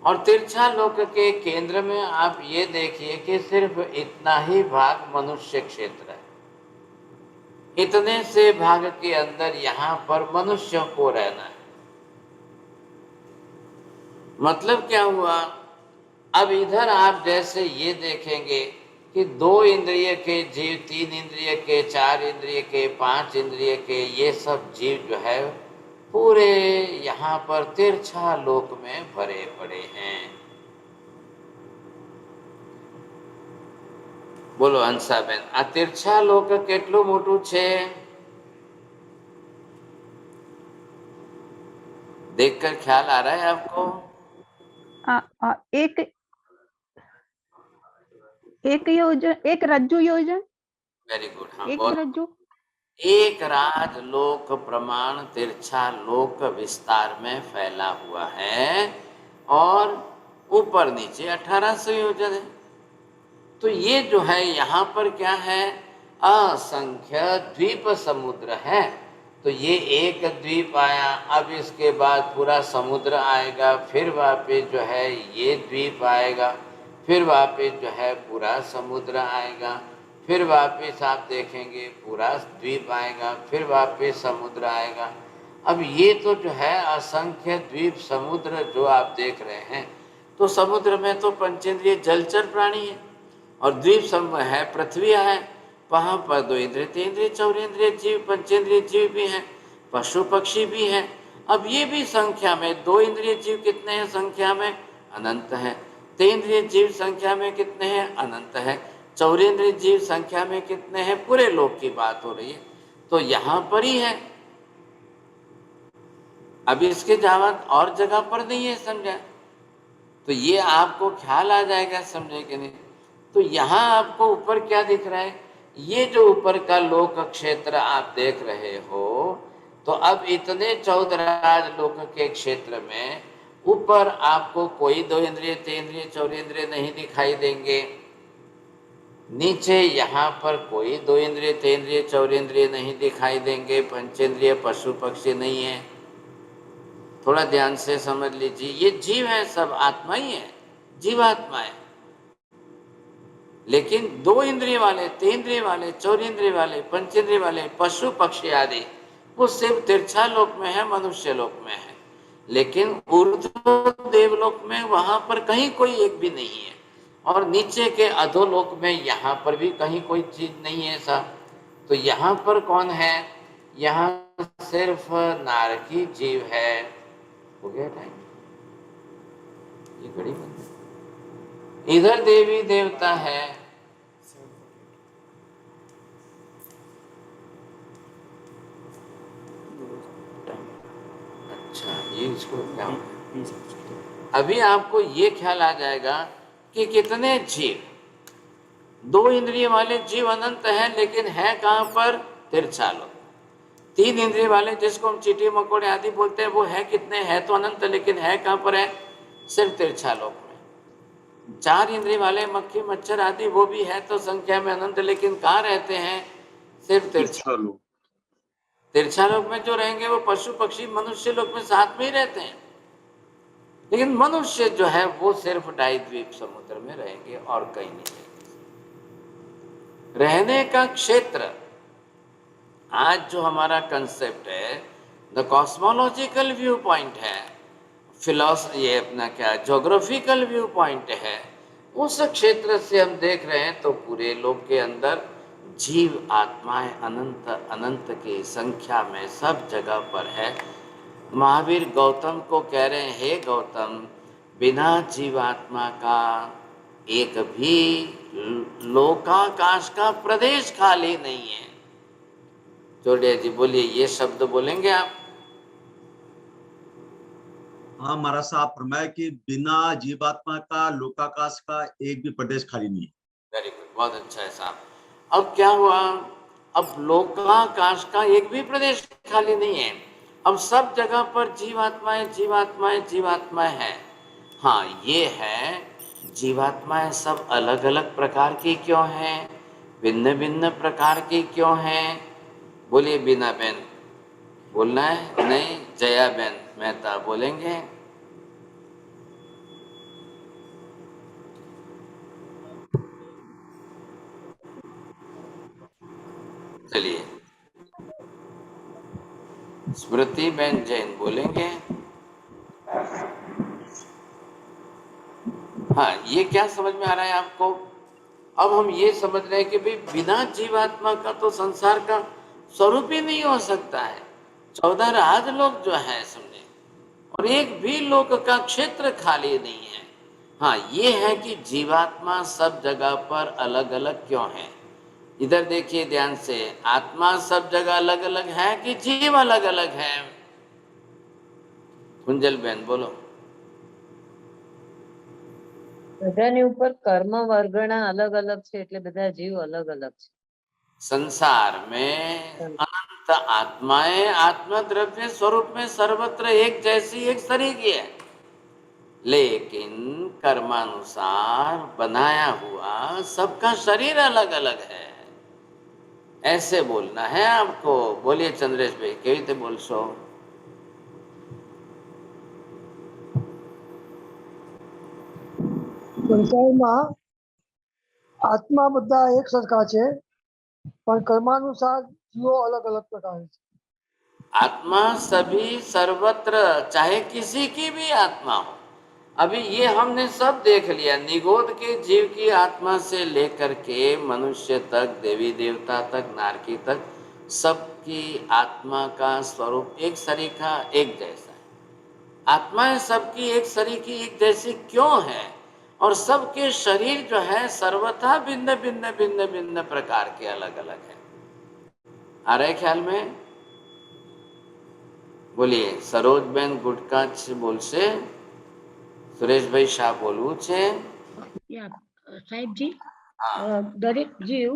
और तिरछा लोक के केंद्र में आप ये देखिए कि सिर्फ इतना ही भाग मनुष्य क्षेत्र है। इतने से भाग के अंदर यहाँ पर मनुष्यों को रहना है। मतलब क्या हुआ, अब इधर आप जैसे ये देखेंगे कि 2 इंद्रिय के जीव, 3 इंद्रिय के, 4 इंद्रिय के, 5 इंद्रिय के, ये सब जीव जो है पूरे यहाँ पर तिरछा लोक में भरे पड़े हैं। बोलो हंसाबेन, आ तिरछा लोक કેટલું મોટું છે? देखकर ख्याल आ रहा है आपको? एक योजन, एक रज्जु योजन। Very good. हाँ, एक बहुत रज्जु, एक राजलोक प्रमाण तिरछा लोक विस्तार में फैला हुआ है, और ऊपर नीचे 1800 योजन है। तो ये जो है यहाँ पर क्या है, असंख्य द्वीप समुद्र है। तो ये एक द्वीप आया, अब इसके बाद पूरा समुद्र आएगा, फिर वापिस जो है ये द्वीप आएगा, फिर वापिस जो है पूरा समुद्र आएगा, फिर वापिस आप देखेंगे पूरा द्वीप आएगा, फिर वापिस समुद्र आएगा। अब ये तो जो है असंख्य द्वीप समुद्र जो आप देख रहे हैं, तो समुद्र में तो पंचेंद्रिय जलचर प्राणी है, और द्वीप समूह है, पृथ्वी है, वहाँ पर 2 इंद्रिय, 3 इंद्रिय, 4 इंद्रिय जीव, पंचेंद्रिय जीव भी हैं, पशु पक्षी भी हैं। अब ये भी संख्या में 2 इंद्रिय जीव कितने हैं संख्या में? अनंत है। 3 इंद्रिय जीव संख्या में कितने हैं? अनंत है। 4 इंद्रिय जीव संख्या में कितने हैं? पूरे लोक की बात हो रही है, तो यहाँ पर ही है। अब इसके जावत और जगह पर नहीं है, समझा? तो ये आपको ख्याल आ जाएगा, समझे कि नहीं? तो यहाँ आपको ऊपर क्या दिख रहा है, ये जो ऊपर का लोक क्षेत्र आप देख रहे हो, तो अब इतने 14 राजलोक के क्षेत्र में ऊपर आपको कोई 2 इंद्रिय, 3 इंद्रिय, 4 इंद्रिय नहीं दिखाई देंगे। नीचे यहाँ पर कोई 2 इंद्रिय, 3 इंद्रिय, 4 इंद्रिय नहीं दिखाई देंगे, पंचेंद्रिय पशु पक्षी नहीं है। थोड़ा ध्यान से समझ लीजिए, ये जीव है, सब आत्मा ही है, जीवात्मा है। लेकिन 2 इंद्रिय वाले, 3 इंद्रिय वाले, 4 इंद्रिय वाले, पंचेंद्रिय वाले पशु पक्षी आदि वो सिर्फ तिरछा लोक में है, मनुष्य लोक में है। लेकिन ऊर्ध्व देवलोक में वहां पर कहीं कोई एक भी नहीं है, और नीचे के अधोलोक में यहाँ पर भी कहीं कोई चीज नहीं है ऐसा। तो यहाँ पर कौन है? यहाँ सिर्फ नारकी जीव है। हो गया टाइम, ये घड़ी बंद है। इधर देवी देवता है, स्वरूप क्या होगा। अभी आपको ये ख्याल आ जाएगा कि कितने जीव, 2 इंद्रिय वाले जीव अनंत हैं, लेकिन है कहाँ पर? तिरछालोक। 3 इंद्रिय वाले जिसको हम चींटी मकोड़े आदि बोलते हैं, वो है कितने? है तो अनंत, लेकिन है कहाँ पर? है सिर्फ तिरछालोक में। 4 इंद्रिय वाले मक्खी मच्छर आदि, वो भी है तो संख्या में अनंत, लेकिन कहाँ रहते हैं? सिर्फ तिरछालोक। तिरछालोक में जो रहेंगे वो पशु पक्षी मनुष्य लोक में साथ में ही रहते हैं, लेकिन मनुष्य जो है वो सिर्फ डाइद्वीप समुद्र में रहेंगे और कहीं नहीं रहेंगे। रहने का क्षेत्र, आज जो हमारा कंसेप्ट है, द कॉस्मोलॉजिकल व्यू पॉइंट है, ये अपना क्या ज्योग्राफिकल व्यू पॉइंट है, उस क्षेत्र से हम देख रहे हैं तो पूरे लोक के अंदर जीव आत्माएं अनंत अनंत की संख्या में सब जगह पर है। महावीर गौतम को कह रहे हैं, हे गौतम, बिना जीवात्मा का एक भी लोकाकाश का प्रदेश खाली नहीं है। जोड़िया जी बोलिए, ये शब्द बोलेंगे आप? हाँ महाराज साहब, फरमाया कि बिना जीवात्मा का लोकाकाश का एक भी प्रदेश खाली नहीं है। वेरी गुड, बहुत अच्छा है साहब। अब क्या हुआ? अब लोकाकाश का एक भी प्रदेश खाली नहीं है। अब सब जगह पर जीवात्माएं जीवात्माएं जीवात्माएं हैं। हाँ ये है, जीवात्माएं सब अलग अलग प्रकार की क्यों हैं? भिन्न भिन्न प्रकार की क्यों हैं? बोलिए बीना बहन, बोलना है? नहीं, जया बहन मेहता बोलेंगे। चलिए, स्मृति बहन जैन बोलेंगे। हाँ, ये क्या समझ में आ रहा है आपको? अब हम ये समझ रहे हैं कि भाई बिना जीवात्मा का तो संसार का स्वरूप ही नहीं हो सकता है। 14 राज लोग जो है समझे, और एक भी लोक का क्षेत्र खाली नहीं है। हाँ ये है कि जीवात्मा सब जगह पर अलग अलग क्यों है। इधर देखिए ध्यान से, आत्मा सब जगह अलग अलग है कि जीव अलग अलग है? कुंजल बहन बोलो। બધાની ઉપર કર્મ વર્ગના અલગ અલગ છે એટલે બધા જીવ અલગ અલગ છે। संसार में अनंत आत्माएं आत्मद्रव्य स्वरूप में सर्वत्र एक जैसी एक शरीकी है, लेकिन कर्मानुसार बनाया हुआ सबका शरीर अलग अलग है। ऐसे बोलना है आपको। बोलिए चंद्रेश भाई, केवी રીતે बोलशो? સંસારમાં આત્મા બધા એક સરખા છે, પણ કર્માનુસાર જીવો अलग अलग प्रकार છે। आत्मा सभी सर्वत्र, चाहे किसी की भी आत्मा हो। अभी ये हमने सब देख लिया, निगोद के जीव की आत्मा से लेकर के मनुष्य तक, देवी देवता तक, नारकी तक, सबकी आत्मा का स्वरूप एक सरीखा एक जैसा है। आत्माएं सबकी एक सरीखी एक जैसी क्यों है? और सबके शरीर जो है सर्वथा भिन्न भिन्न भिन्न भिन्न प्रकार के अलग अलग है। आ रहे ख्याल में? बोलिए। सरोज बेन गुटका बोलશે? સુરેશભાઈ શાહ બોલવું છે? સાહેબજી, દરેક જીવ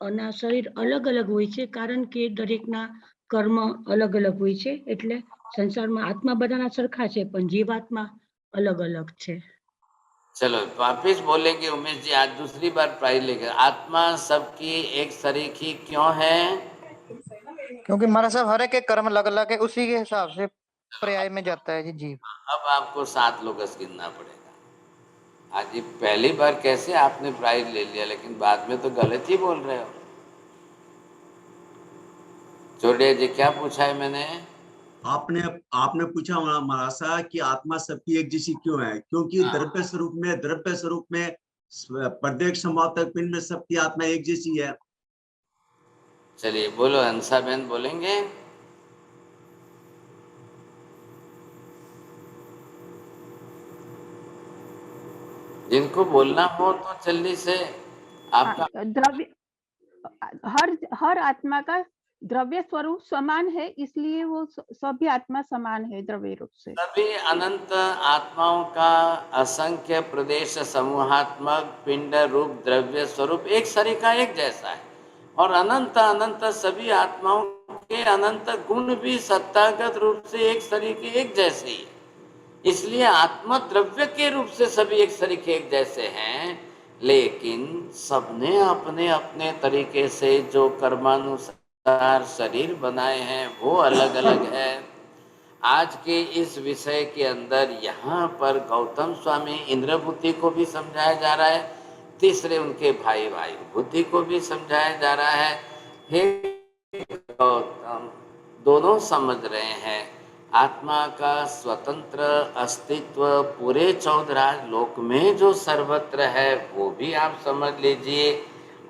ના શરીર અલગ અલગ હોય છે, કારણ કે દરેકના કર્મ અલગ અલગ હોય છે, એટલે સંસારમાં આત્મા બધાના સરખા છે પણ જીવાત્મા અલગ અલગ છે। चलो वापिस बोलेंगे उमेश जी, आज दूसरी बार प्राइज लेकर। आत्मा सबकी एक सरीखी क्यों है? क्योंकि हमारा सब हर एक के कर्म अलग अलग है, उसी के हिसाब से पर्याय में जाता है जी जीव। अब आपको 7 लोगस गिनना पड़ेगा। आज ये पहली बार कैसे आपने प्राइज ले लिया, लेकिन बाद में तो गलत ही बोल रहे हो। जोड़िया जी क्या पूछा है मैंने? आपने पूछा महाराज साहब कि आत्मा सबकी एक जैसी क्यों है? क्योंकि द्रव्य स्वरूप में प्रत्येक संभावतक पिंड में सबकी आत्मा एक जैसी है। चलिए बोलो, हंसा बहन बोलेंगे। जिनको बोलना हो तो जल्दी से आपका। द्रव्य, हर आत्मा का द्रव्य स्वरूप समान है, इसलिए वो सभी आत्मा समान है द्रव्य रूप से। सभी अनंत आत्माओं का असंख्य प्रदेश समूहात्मक पिंड रूप द्रव्य स्वरूप एक शरीर का एक जैसा है, और अनंत अनंत सभी आत्माओं के अनंत गुण भी सत्तागत रूप से एक शरीर के एक जैसे ही है। इसलिए आत्मा द्रव्य के रूप से सभी एक शरीर के एक जैसे हैं, लेकिन सबने अपने अपने तरीके से जो कर्मानुसार शरीर बनाए हैं वो अलग अलग है। आज के इस विषय के अंदर यहाँ पर गौतम स्वामी इंद्रबुद्धि को भी समझाया जा रहा है, तीसरे उनके भाई वायुबुद्धि को भी समझाया जा रहा है। हे गौतम, दोनों समझ रहे हैं आत्मा का स्वतंत्र अस्तित्व पूरे 14 लोक में जो सर्वत्र है वो भी आप समझ लीजिए,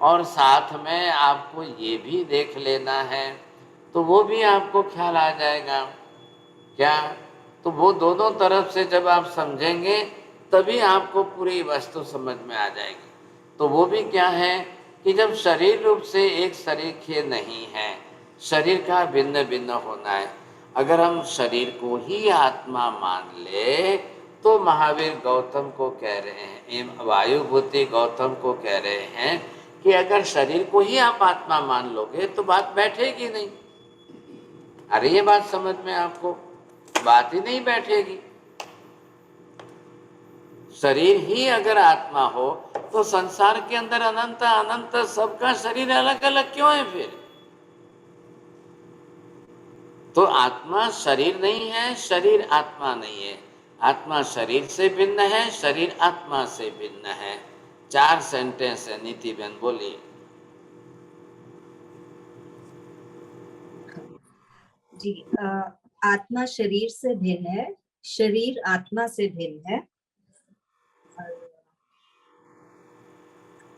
और साथ में आपको ये भी देख लेना है, तो वो भी आपको ख्याल आ जाएगा। क्या? तो वो दोनों तरफ से जब आप समझेंगे तभी आपको पूरी वस्तु समझ में आ जाएगी। तो वो भी क्या है कि जब शरीर रूप से एक शरीर के नहीं है, शरीर का भिन्न भिन्न होना है। अगर हम शरीर को ही आत्मा मान ले तो महावीर गौतम को कह रहे हैं, वायुबुद्धि गौतम को कह रहे हैं कि अगर शरीर को ही आप आत्मा मान लोगे तो बात बैठेगी नहीं। अरे ये बात समझ में आपको बात ही नहीं बैठेगी। शरीर ही अगर आत्मा हो तो संसार के अंदर अनंत अनंत सबका शरीर अलग अलग क्यों है फिर? तो आत्मा शरीर नहीं है, शरीर आत्मा नहीं है। आत्मा शरीर से भिन्न है, शरीर आत्मा से भिन्न है। 4 सेंटेंस है, नीति बहन बोलिए। जी, आत्मा शरीर से भिन्न है, शरीर आत्मा से भिन्न है,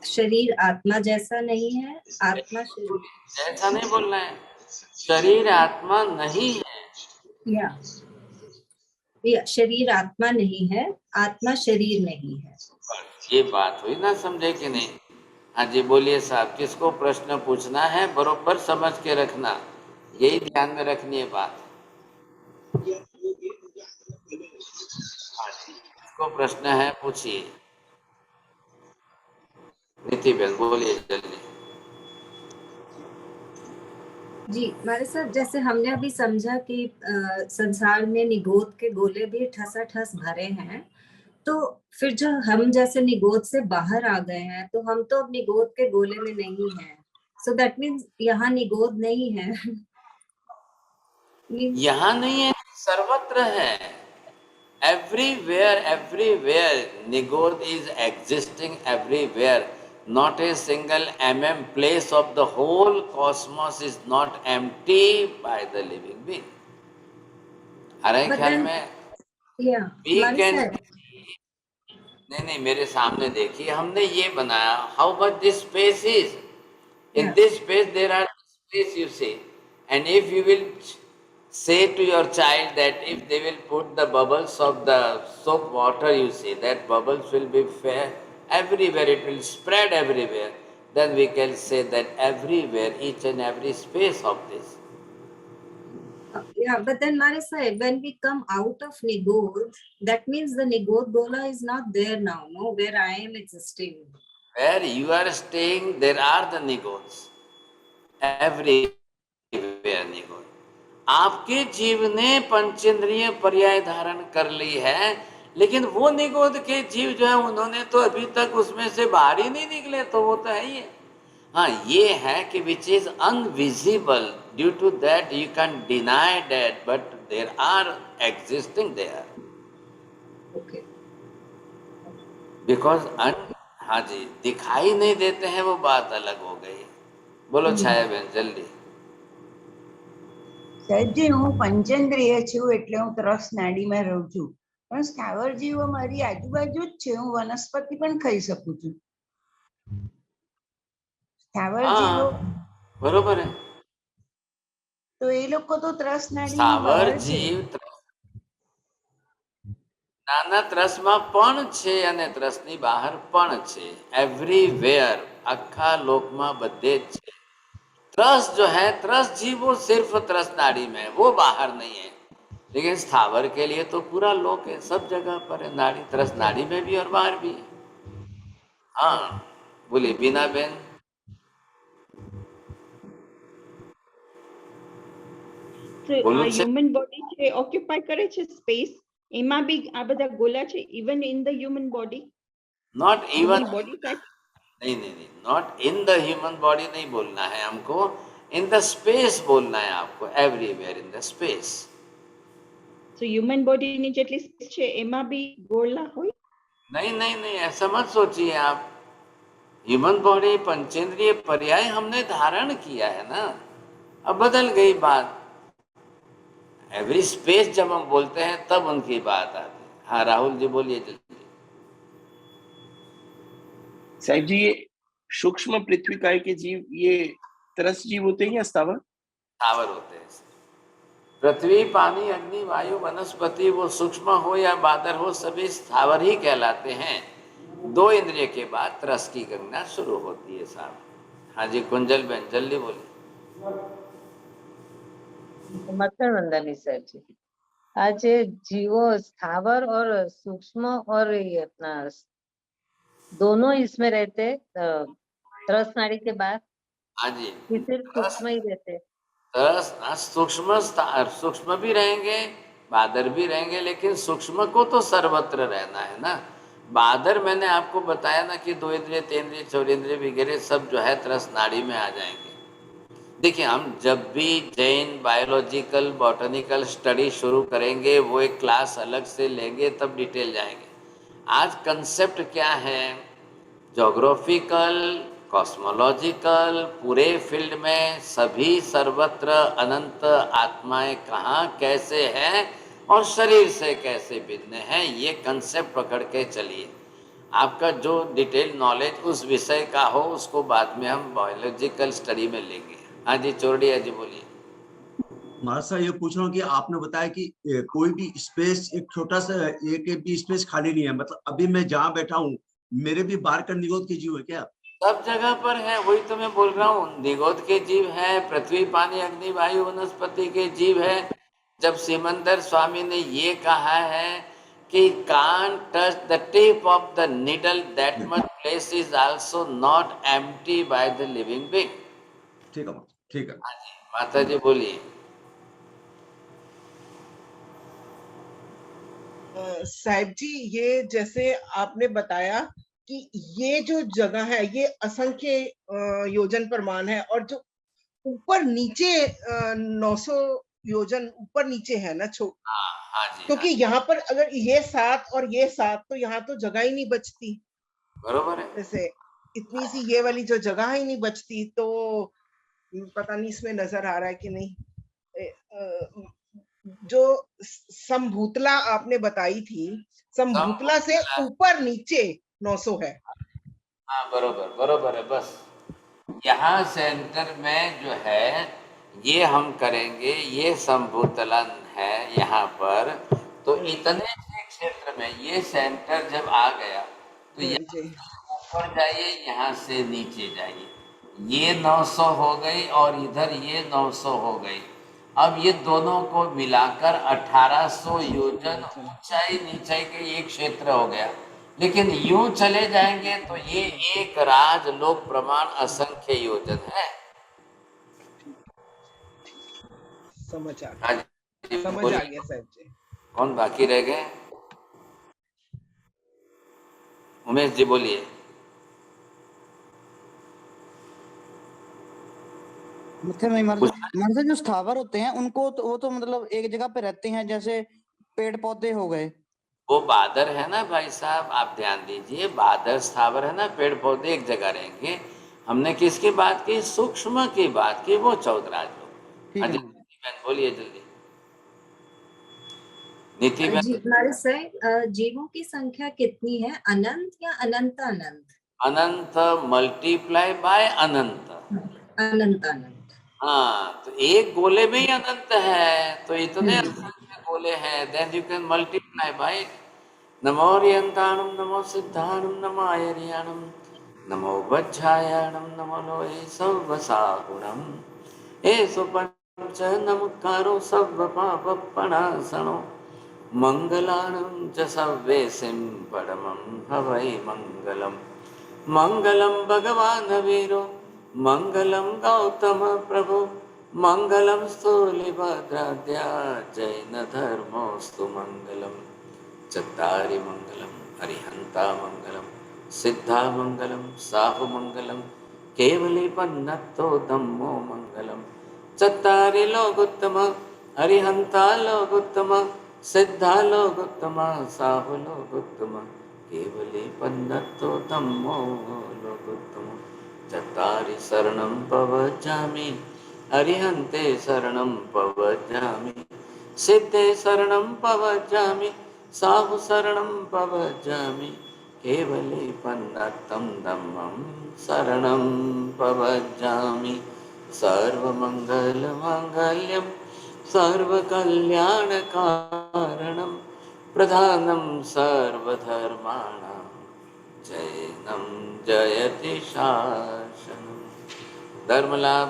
शरीर आत्मा जैसा नहीं है, आत्मा शरीर जैसा नहीं बोलना है, शरीर आत्मा नहीं है। या शरीर आत्मा नहीं है, आत्मा शरीर नहीं है। ये बात हुई ना, समझे कि नहीं? हाँ जी बोलिए साहब, किसको प्रश्न पूछना है बरोबर समझ के रखना, यही ध्यान में रखनी है बात। किसको प्रश्न है पूछिए। नीति बहन बोलिए जल्दी। जी हमारे साथ जैसे हमने अभी समझा कि संसार में निगोद के गोले भी ठसाठस भरे हैं, तो फिर जो हम जैसे निगोद से बाहर आ गए हैं तो हम तो अब निगोद के गोले में नहीं हैं। सो दैट मीन्स यहाँ निगोद नहीं है। यहाँ नहीं है, सर्वत्र है। Everywhere everywhere nigod is existing everywhere. Not a single place of the whole cosmos is not empty by the living being. अरे ख्याल में we can नहीं मेरे सामने देखिए, हमने ये बनाया how much this space is. In this space there are space you see, and if you will say to your child that if they will put the bubbles of the soap water, you see that bubbles will be fair everywhere, it will spread everywhere, then we can say that everywhere, each and every space of this. Yeah, but then Marisa, when we come out of Nigod, that means the Nigod Gola is not there now, no, where I am existing. Where you are staying, there are the Nigods. Everywhere Nigod. आपके जीव ने पंचेंद्रिय पर्याय धारण कर ली है, लेकिन वो निगोद के जीव जो है उन्होंने तो अभी तक उसमें से बाहर ही नहीं निकले, तो वो तो है ही है। हाँ ये है कि which is unvisible, due to that you can deny that, but there are existing there because हाँ जी दिखाई नहीं देते हैं, वो बात अलग हो गई। बोलो छाया बहन जल्दी। સહજી હું પંચેન્દ્રિય છું એટલે હું ત્રસ નાડીમાં રહું છું, પણ સ્થાવર જીવો મારી આજુબાજુ જ છે, હું વનસ્પતિ પણ ખાઈ શકું છું। સ્થાવર જીવો બરોબર હે, તો એ લોકો તો ત્રસ નાડીમાં સ્થાવર બહાર છે। જીવ નાના ત્રસમાં પણ છે અને ત્રસની બહાર પણ છે, એવરીવેર આખા લોકમાં બધે જ છે। त्रस जो है, त्रस जीव वो सिर्फ त्रस नाड़ी में है, वो बाहर नहीं है। लेकिन स्थावर के लिए तो पूरा लोक है, सब जगह पर है नाड़ी, त्रस नाड़ी में भी और बाहर भी है। हाँ बोलिए बीना बेन। બોલું છે હ્યુમન બોડી છે ઓક્યુપાય કરે છે સ્પેસ, એમાં બી આ બધા ગોલા છે even in the human body, not even, body type. नहीं, not in the human body नहीं बोलना है हमको, इन द स्पेस बोलना है आपको, everywhere in the space. So human બોડીની જેટલી સ્પેસ છે એમાં બી ગોળા હોય? नहीं, ऐसा मत सोचिए आप। ह्यूमन बॉडी पंचेंद्रिय पर्याय हमने धारण किया है ना, अब बदल गई बात। एवरी स्पेस जब हम बोलते हैं तब उनकी बात आती है। हाँ राहुल जी बोलिए जल्दी। साहिब जी, ये सूक्ष्म पृथ्वी काय के जीव ये तरस जीव होते हैं या स्थावर? स्थावर होते हैं। पृथ्वी, पानी, अग्नि, वायु, वनस्पति, वो सूक्ष्म हो या बादर हो, सभी स्थावर ही कहलाते हैं। 2 इंद्रिय के बाद रस की गणना शुरू होती है साहब। हाँ जी कुंजल बहन जल्दी बोलिए। मत्सर वंदनी सर जी, आज ये जीवो स्थावर और सूक्ष्म और ये अपना दोनों इसमें रहते त्रस नाड़ी के बाद? हाँ जी, सिर्फ सूक्ष्म ही रहते? सूक्ष्म भी रहेंगे, बादर भी रहेंगे, लेकिन सूक्ष्म को तो सर्वत्र रहना है ना। बादर मैंने आपको बताया ना कि 2 इंद्रिय, 3 इंद्रिय, 4 इंद्रिय वगैरह सब जो है त्रस नाड़ी में आ जाएंगे। देखिए हम जब भी जैन बायोलॉजिकल बॉटनिकल स्टडी शुरू करेंगे, वो एक क्लास अलग से लेंगे, तब डिटेल जाएंगे। आज कंसेप्ट क्या है, ज्योग्राफिकल, कॉस्मोलॉजिकल, पूरे फील्ड में सभी सर्वत्र अनंत आत्माएं कहाँ कैसे हैं और शरीर से कैसे भिन्न है, ये कंसेप्ट पकड़ के चलिए। आपका जो डिटेल नॉलेज उस विषय का हो उसको बाद में हम बायोलॉजिकल स्टडी में लेंगे। हाँ जी चौरडिया जी बोलिए। महाराज साहब ये पूछ रहा हूँ कि आपने बताया कि कोई भी स्पेस, एक छोटा सा एक भी स्पेस खाली नहीं है, मतलब अभी मैं जहाँ बैठा हूँ मेरे भी बाहर का निगोद के जीव है क्या? सब जगह पर है, वही तो मैं बोल रहा हूँ। निगोद के जीव है, पृथ्वी, पानी, अग्नि, वायु, वनस्पति के जीव है। जब सिमंदर स्वामी ने ये कहा है कि can't touch the tip of the needle, that much place is also not empty by the living being. ठीक है, ठीक है। हाँ जी माता जी बोलिए। साहिब जी, ये जैसे आपने बताया कि ये जो जगह है ये असंख्य योजन प्रमाण है, और जो ऊपर नीचे 900 योजन ऊपर नीचे है ना हाँ जी, क्योंकि यहाँ पर अगर ये 7 और ये 7 तो यहाँ तो जगह ही नहीं बचती। बरोबर है। जैसे इतनी सी ये वाली जो जगह ही नहीं बचती, तो पता नहीं इसमें नजर आ रहा है कि नहीं। जो संभूतला आपने बताई थी, संभूतला से ऊपर नीचे 900 है। हाँ बरोबर है। बस यहाँ सेंटर में जो है ये हम करेंगे, ये संभूतलन है यहाँ पर। तो इतने से क्षेत्र में ये सेंटर जब आ गया तो यहाँ ऊपर जाइए, यहाँ से नीचे जाइए। ये 900 हो गई और इधर ये 900 हो गई। अब ये दोनों को मिलाकर 1800 योजन ऊंचाई नीचाई के एक क्षेत्र हो गया। लेकिन यूं चले जाएंगे तो ये एक राजलोक प्रमाण असंख्य योजन है। समझ आ गया साहब जी। कौन बाकी रह गए? उमेश जी बोलिए। मतलब जो स्थावर होते हैं उनको तो वो तो मतलब एक जगह पे रहते हैं, जैसे पेड़ पौधे हो गए। वो बादर है ना भाई साहब, आप ध्यान दीजिए, बादर स्थावर है ना, पेड़ पौधे एक जगह रहेंगे। हमने किसकी बात की? सूक्ष्म की बात की, वो 14 राजलोक। हाँ जी बहन बोलिए जल्दी। नीति जी हमारे से जीवों की संख्या कितनी है, अनंत या अनंत? अनंत अनंत मल्टीप्लाई बाय अनंत। अनंत। हाँ तो एक गोले में ही अनंत है, तो इतने असंख्य गोले हैं। Then you can multiply by. नमो रियंताणम, नमो सिद्धाणम, नमो आयरियाणम, नमो वज्रायणं नमो लोये सर्वसाहुणम् एषु पञ्च नमकारो सर्वपापप्रणाशनो मङ्गलानं च सर्वेसिं परमं हवै मङ्गलम् मङ्गलं भगवान् वीरो मङ्गलं गौतम प्रभु मङ्गलं स्थूलिभद्राद्या जैनधर्मोऽस्तु मङ्गलं चत्तारि मङ्गलं अरिहन्ता मङ्गलं सिद्धा मङ्गलं साहु मङ्गलं केवली पन्नत्तो धम्मो मङ्गलं चत्तारि लोकोत्तम अरिहन्ता लोकोत्तम सिद्धा लोकोत्तम साहु लोकोत्तम केवली पन्नत्तो धम्मो लोकोत्तम चत्तारि शरणं पवजामि अरिहन्ते शरणं पवजामि सिद्धे शरणं पवजामि साहु शरणं पवजामि केवले पन्नत्तं धम्मं शरणं पवजामि सर्वमङ्गलमाङ्गल्यं सर्वकल्याणकारणं प्रधानं सर्वधर्माणां जैनं जयति शासनं धर्मलाभ